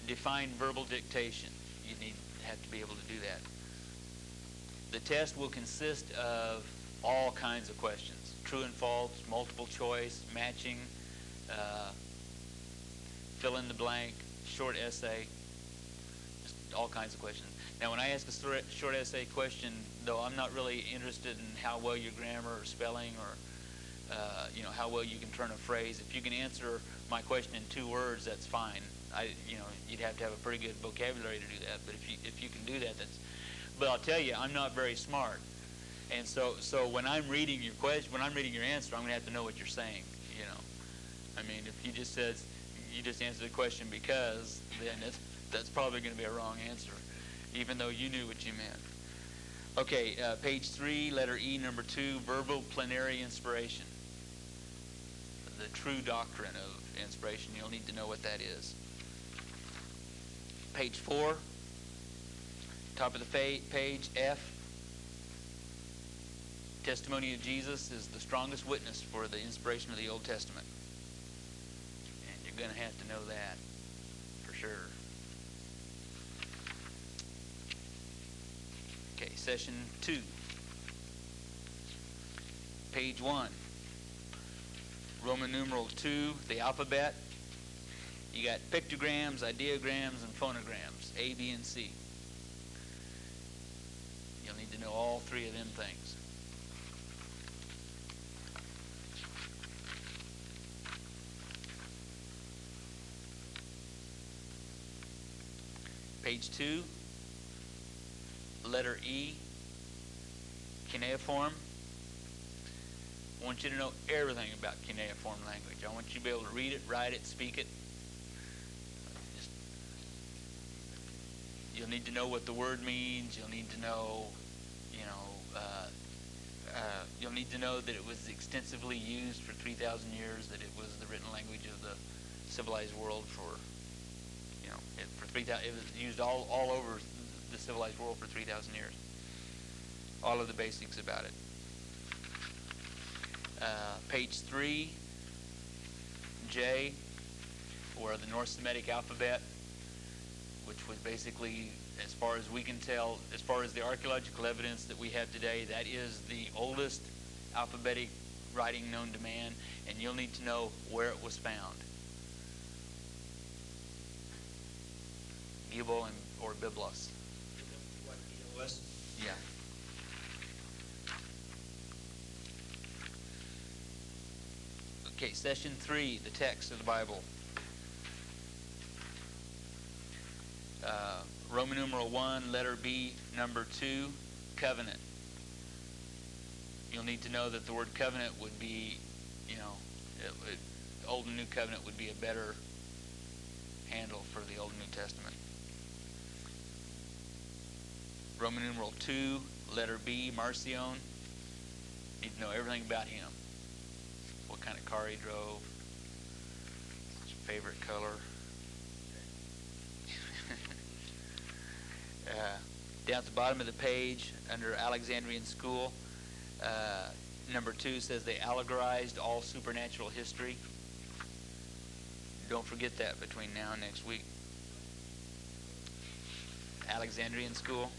Speaker 1: define verbal dictation, you have to be able to do that. The test will consist of all kinds of questions: true and false, multiple choice, matching, fill in the blank, short essay, just all kinds of questions. Now, when I ask a short essay question, though, I'm not really interested in how well your grammar or spelling or how well you can turn a phrase. If you can answer my question in 2 words, that's fine. You'd have to have a pretty good vocabulary to do that. But if you can do that, that's. but I'll tell you, I'm not very smart. And so when I'm reading your question, when I'm reading your answer, I'm going to have to know what you're saying, you know. I mean, if you just says, you just answered the question because, then that's probably going to be a wrong answer, even though you knew what you meant. Okay, page 3, letter E, number 2, verbal plenary inspiration. The true doctrine of inspiration. You'll need to know what that is. Page 4, top of the page, F. Testimony of Jesus is the strongest witness for the inspiration of the Old Testament. And you're going to have to know that for sure. Okay, session 2. Page 1. Roman numeral 2, the alphabet. You got pictograms, ideograms, and phonograms, A, B, and C. You'll need to know all three of them things. Page 2, letter E, cuneiform. I want you to know everything about cuneiform language. I want you to be able to read it, write it, speak it. You'll need to know what the word means. You'll need to know, you'll need to know that it was extensively used for 3,000 years, that it was the written language of the civilized world for, for 3,000. It was used all over the civilized world for 3,000 years. All of the basics about it. Page 3, J, or the North Semitic alphabet, which was basically, as far as we can tell, as far as the archaeological evidence that we have today, that is the oldest alphabetic writing known to man, and you'll need to know where it was found. Gibel or Byblos.
Speaker 2: What, EOS?
Speaker 1: Yeah. Okay, session 3, the text of the Bible. Roman numeral 1, letter B, number 2, covenant. You'll need to know that the word covenant would be, Old and New Covenant would be a better handle for the Old and New Testament. Roman numeral 2, letter B, Marcion. Need to know everything about him. What kind of car he drove, his favorite color. Down at the bottom of the page, under Alexandrian School, number 2 says they allegorized all supernatural history. Don't forget that between now and next week. Alexandrian School.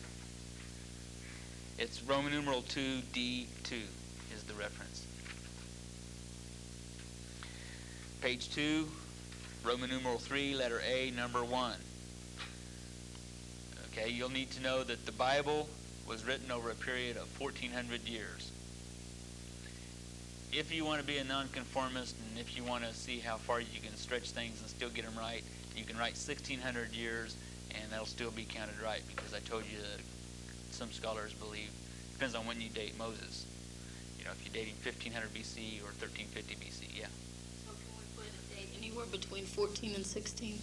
Speaker 1: It's Roman numeral 2D2 is the reference. Page 2, Roman numeral 3, letter A, number 1. Okay, you'll need to know that the Bible was written over a period of 1,400 years. If you want to be a nonconformist and if you want to see how far you can stretch things and still get them right, you can write 1,600 years and that'll still be counted right, because I told you that some scholars believe, depends on when you date Moses. If you're dating 1500 BC or 1350 BC, yeah.
Speaker 5: So can we put a date anywhere between 14 and 16?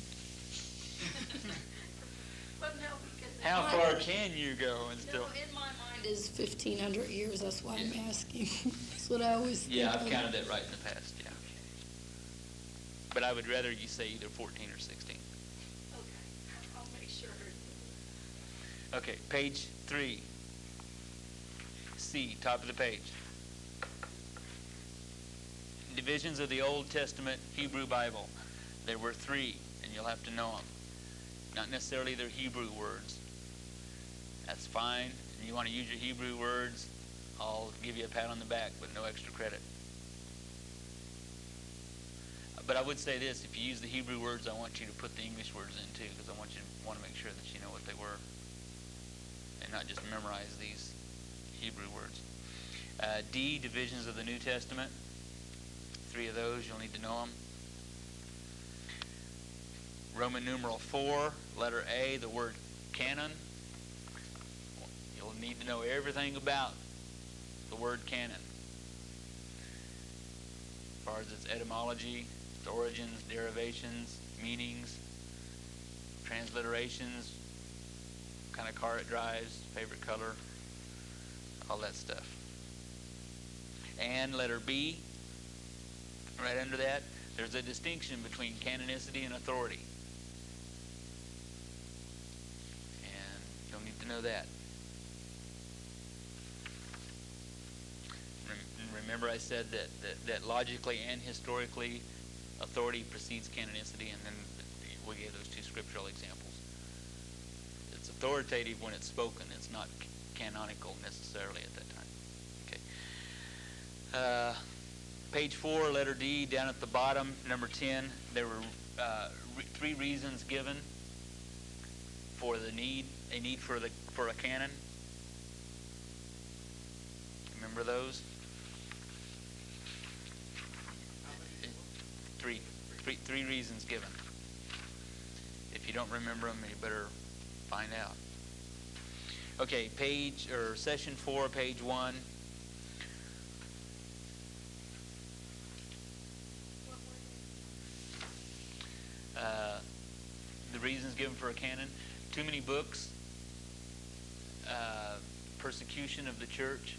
Speaker 5: But no, because
Speaker 1: How far can you go and still?
Speaker 5: No, in my mind is 1,500 years. That's why I'm asking. That's what I always think.
Speaker 1: Yeah, I've counted that right in the past, yeah. But I would rather you say either 14 or 16.
Speaker 5: Okay, I'll make sure.
Speaker 1: Okay, page 3. C, top of the page. Divisions of the Old Testament Hebrew Bible. There were 3, and you'll have to know them. Not necessarily their Hebrew words. That's fine. If you want to use your Hebrew words, I'll give you a pat on the back, but no extra credit. But I would say this, if you use the Hebrew words, I want you to put the English words in too, because I want to make sure that you know what they were, and not just memorize these Hebrew words. D, divisions of the New Testament. 3 of those, you'll need to know them. Roman numeral 4, letter A, the word canon. You'll need to know everything about the word canon, as far as its etymology, its origins, derivations, meanings, transliterations, what kind of car it drives, favorite color, all that stuff. And letter B, right under that, there's a distinction between canonicity and authority. And you'll need to know that. Remember I said that logically and historically, authority precedes canonicity, and then we gave those two scriptural examples. It's authoritative when it's spoken. It's not canonical necessarily at that time. Okay. Page 4, letter D, down at the bottom, number 10, there were 3 reasons given for a need for a canon. Remember those? Three reasons given. If you don't remember them, you better find out. Okay, session 4, page 1. The reasons given for a canon: too many books, persecution of the church,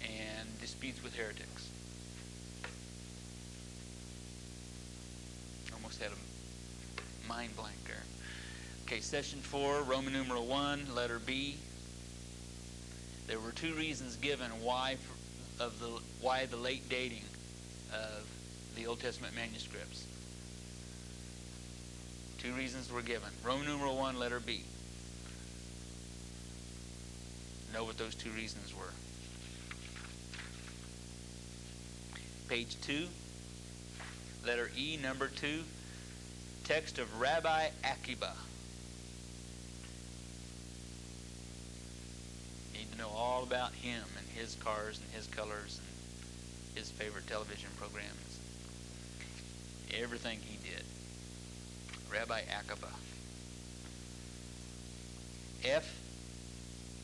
Speaker 1: and disputes with heretics. Almost had a mind blank there. Okay, session 4, Roman numeral 1, letter B. There were 2 reasons given why the late dating of the Old Testament manuscripts. 2 reasons were given. Roman numeral 1, letter B. Know what those 2 reasons were. Page 2, letter E, number 2, text of Rabbi Akiba. Need to know all about him and his cars and his colors and his favorite television programs. Everything he did. Rabbi Akiba. F,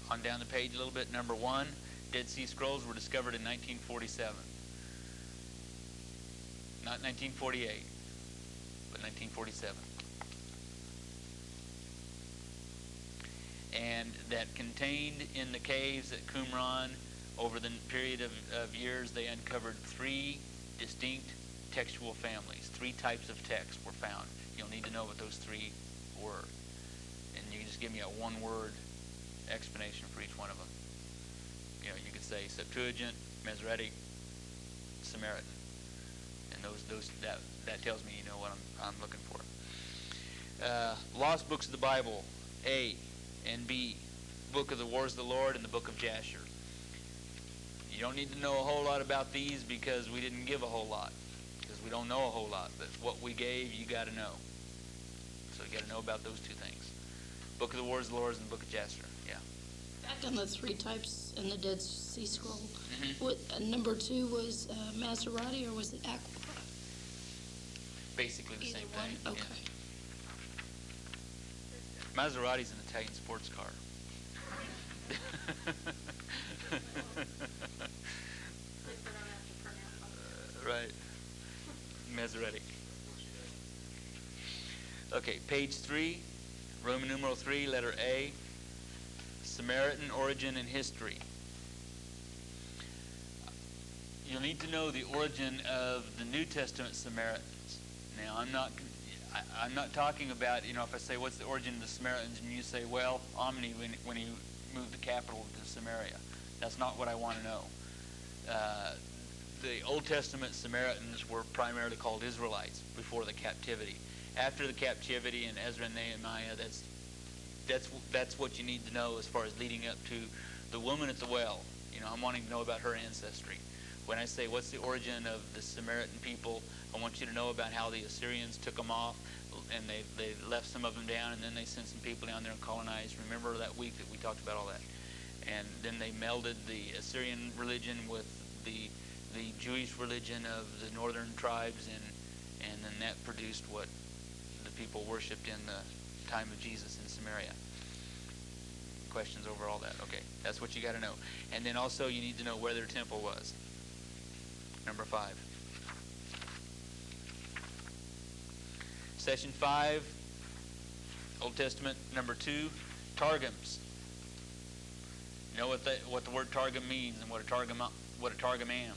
Speaker 1: on down the page a little bit, number 1, Dead Sea Scrolls were discovered in 1947. Not 1948, but 1947. And that contained in the caves at Qumran, over the period of years, they uncovered 3 distinct textual families. 3 types of text were found. You'll need to know what those 3 were. And you can just give me a 1-word explanation for each one of them. You know, you could say Septuagint, Masoretic, Samaritan. And that tells me you know what I'm looking for. Lost books of the Bible, A and B. Book of the Wars of the Lord and the Book of Jasher. You don't need to know a whole lot about these because we didn't give a whole lot. Because we don't know a whole lot. But what we gave, you got to know. So you got to know about those 2 things. Book of the Wars of the Lord and the Book of Jasher. Yeah.
Speaker 5: Back on the 3 types in the Dead Sea Scroll,
Speaker 1: Mm-hmm.
Speaker 5: what, number 2 was Maserati, or was it Aqua?
Speaker 1: Basically the
Speaker 5: Either
Speaker 1: same
Speaker 5: one?
Speaker 1: thing.
Speaker 5: Okay.
Speaker 1: Yeah. Maserati's an Italian sports car. Right. Maserati. Okay, page 3, Roman numeral 3, letter A, Samaritan origin and history. You'll need to know the origin of the New Testament Samaritans. Now, I'm not talking about, if I say, what's the origin of the Samaritans, and you say, well, Omni, when he moved the capital to Samaria. That's not what I want to know. The Old Testament Samaritans were primarily called Israelites before the captivity. After the captivity in Ezra and Nehemiah, that's what you need to know as far as leading up to the woman at the well. I'm wanting to know about her ancestry. When I say what's the origin of the Samaritan people, I want you to know about how the Assyrians took them off, and they left some of them down, and then they sent some people down there and colonized. Remember that week that we talked about all that? And then they melded the Assyrian religion with the Jewish religion of the northern tribes, and then that produced what the people worshipped in the time of Jesus in Samaria. questions over all that. Okay, that's what you got to know. And then also you need to know where their temple was. Number 5. Session 5, Old Testament. Number 2, Targums. You know what the word Targum means and what a Targum am.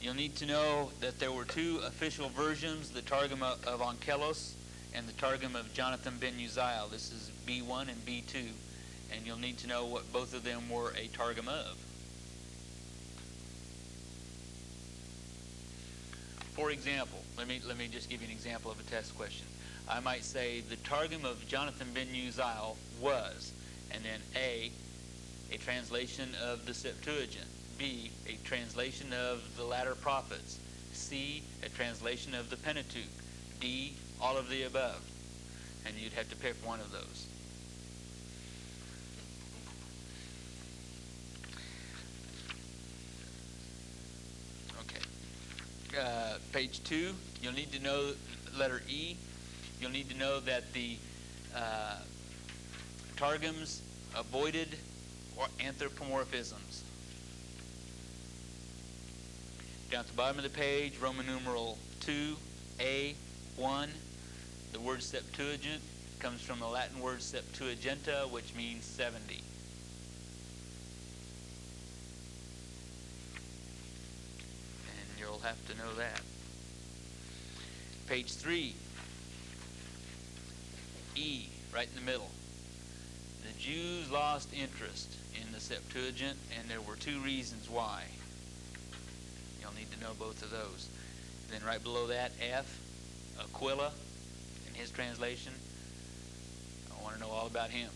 Speaker 1: You'll need to know that there were 2 official versions, the Targum of Onkelos and the Targum of Jonathan ben Uzziel. This is B1 and B2, and you'll need to know what both of them were a Targum of. For example, let me just give you an example of a test question. I might say the Targum of Jonathan ben Uzziel was, and then A, a translation of the Septuagint. B, a translation of the latter prophets. C, a translation of the Pentateuch. D, all of the above. And you'd have to pick one of those. Okay. Page 2, you'll need to know letter E. You'll need to know that the Targums avoided anthropomorphisms. Down at the bottom of the page, Roman numeral 2A1, the word Septuagint comes from the Latin word Septuaginta, which means 70. And you'll have to know that. Page 3, E, right in the middle. The Jews lost interest in the Septuagint, and there were 2 reasons why. You'll need to know both of those. Then right below that, F, Aquila, in his translation. I want to know all about him.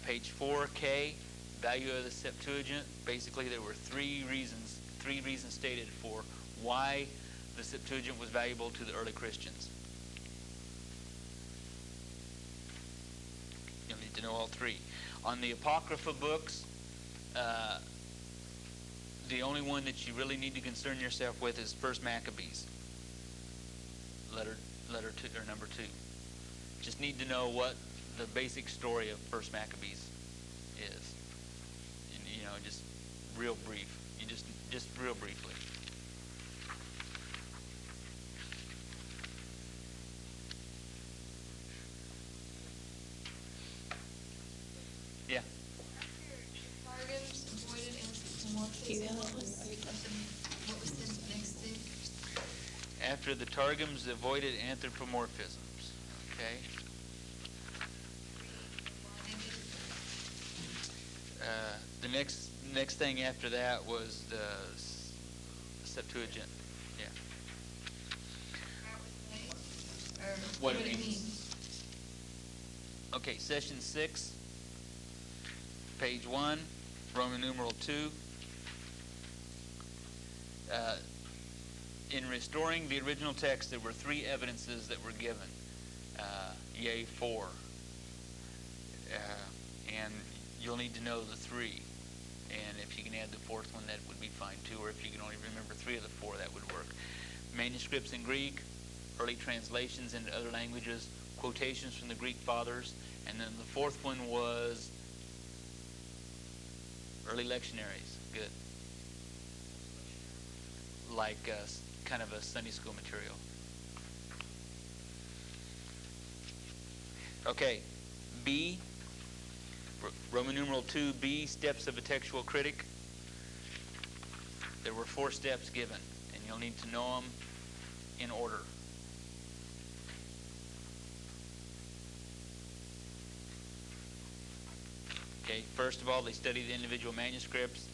Speaker 1: Page 4K, value of the Septuagint. Basically, there were 3 reasons stated for why the Septuagint was valuable to the early Christians. You'll need to know all 3. On the Apocrypha books, the only one that you really need to concern yourself with is 1 Maccabees, letter 2 or number 2. Just need to know what the basic story of 1 Maccabees is. You know, just real brief. Just real briefly. Yeah.
Speaker 3: Targums avoided anthropomorphism. What was the next thing?
Speaker 1: After the Targums avoided anthropomorphisms. Okay. The next thing after that was the Septuagint. Yeah. What it means. Okay, session 6, page 1, Roman numeral 2. In restoring the original text, there were 3 evidences that were given. Yea, 4. And you'll need to know the 3. And if you can add the 4th one, that would be fine too. Or if you can only remember 3 of the 4, that would work. Manuscripts in Greek, early translations into other languages, quotations from the Greek fathers, and then the 4th one was early lectionaries. Good. Like kind of a Sunday school material. Okay, B, Roman numeral 2B, steps of a textual critic. There were 4 steps given, and you'll need to know them in order. Okay, first of all, they study the individual manuscripts.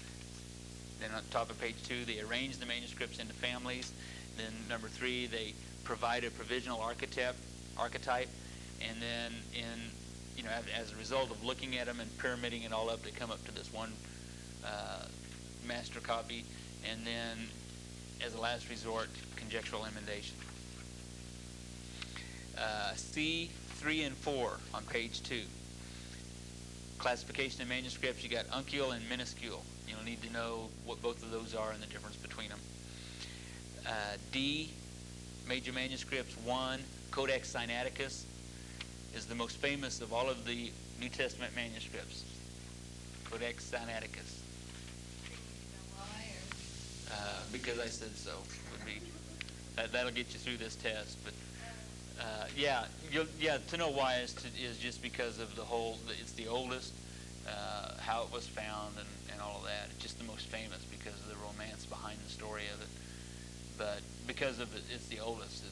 Speaker 1: Then on top of page 2, they arrange the manuscripts into families. Then number 3, they provide a provisional archetype. And then as a result of looking at them and pyramiding it all up, they come up to this one master copy. And then, as a last resort, conjectural emendation. C, 3 and 4 on page 2. classification of manuscripts, you got uncial and minuscule. You'll need to know what both of those are and the difference between them. D, major manuscripts. 1, Codex Sinaiticus, is the most famous of all of the New Testament manuscripts. Codex Sinaiticus. Because I said so. Would be that'll get you through this test. But to know why is just because of it's the oldest, how it was found, and all of that. It's just the most famous because of the romance behind the story of it. But because of it's the oldest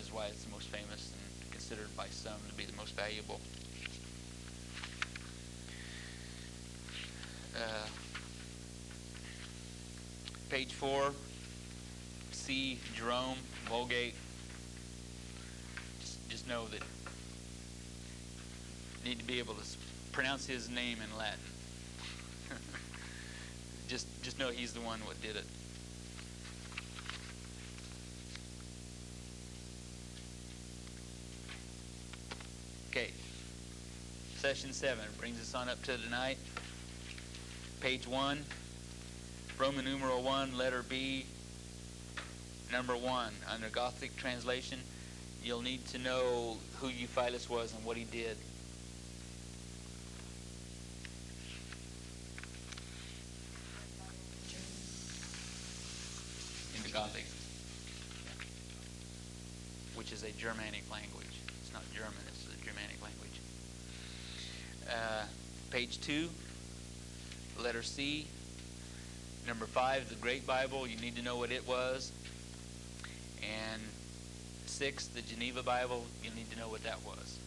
Speaker 1: is why it's the most famous and considered by some to be the most valuable. Page 4, C, Jerome, Vulgate. Just know that you need to be able to pronounce his name in Latin. just know he's the one what did it. Okay. Session 7 brings us on up to tonight. Page 1, Roman numeral 1, letter B, number 1. Under Gothic translation, you'll need to know who Euphilus was and what he did. In the Gothic, which is a Germanic language. It's not German, it's a Germanic language. Page 2, letter C. Number 5, the Great Bible. You need to know what it was. And 6, the Geneva Bible. You need to know what that was.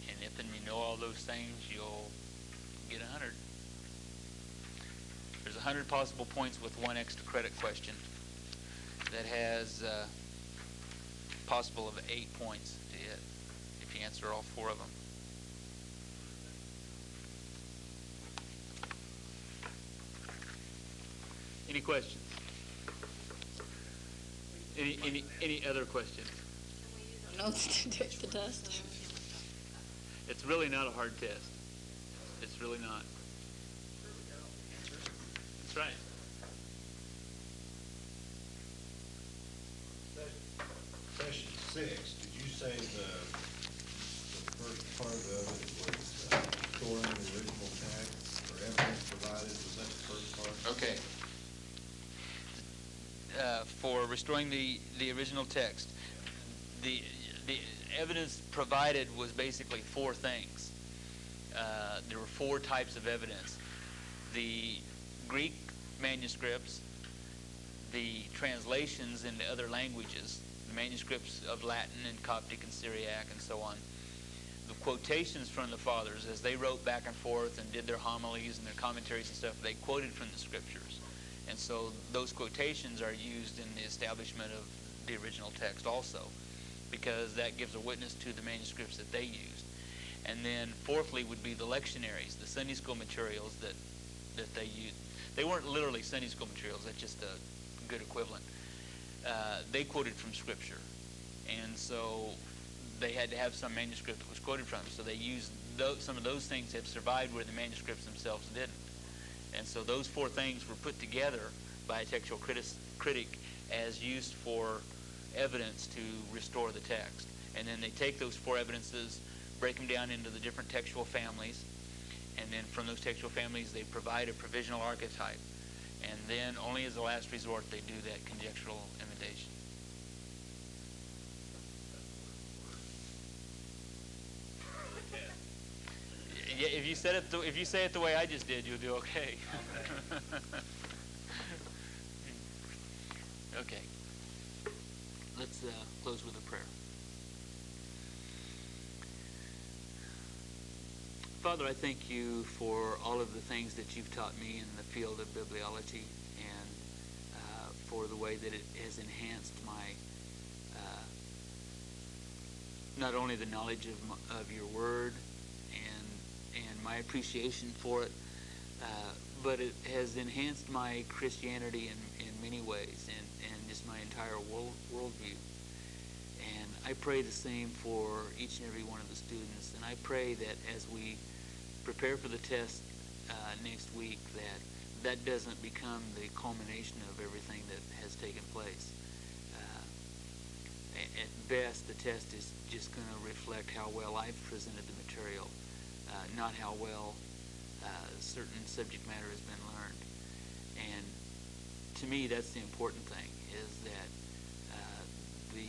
Speaker 1: And if you know all those things, you'll get 100. There's 100 possible points with 1 extra credit question that has possible of 8 points to it if you answer all 4 of them. Any questions? Any other questions?
Speaker 5: Notes to take the test.
Speaker 1: It's really not a hard test. It's really not. That's right.
Speaker 4: Session 6, did you say the first part of it was storing the original text or evidence provided? Was that the first part?
Speaker 1: Okay. For restoring the original text, the evidence provided was basically 4 things. There were 4 types of evidence: the Greek manuscripts, the translations into other languages, the manuscripts of Latin and Coptic and Syriac and so on, the quotations from the fathers as they wrote back and forth and did their homilies and their commentaries and stuff. They quoted from the scriptures, and so those quotations are used in the establishment of the original text also, because that gives a witness to the manuscripts that they used. And then fourthly would be the lectionaries, the Sunday school materials that they used. They weren't literally Sunday school materials, that's just a good equivalent. They quoted from Scripture, and so they had to have some manuscript that was quoted from. So they used some of those things that survived where the manuscripts themselves didn't. And so those 4 things were put together by a textual critic as used for evidence to restore the text. And then they take those 4 evidences, break them down into the different textual families, and then from those textual families they provide a provisional archetype. And then only as a last resort they do that conjectural imitation. Yeah, if you say it the way I just did, you'll do okay. Okay. Let's close with a prayer. Father, I thank you for all of the things that you've taught me in the field of bibliology, and for the way that it has enhanced my not only the knowledge of your word and my appreciation for it, but it has enhanced my Christianity in many ways, and just my entire worldview. And I pray the same for each and every one of the students. And I pray that as we prepare for the test next week, that doesn't become the culmination of everything that has taken place. At best, the test is just going to reflect how well I've presented the material, not how well certain subject matter has been learned. And to me, that's the important thing, is that the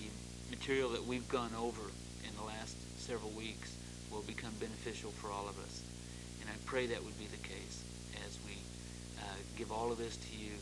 Speaker 1: material that we've gone over in the last several weeks will become beneficial for all of us. And I pray that would be the case as we give all of this to you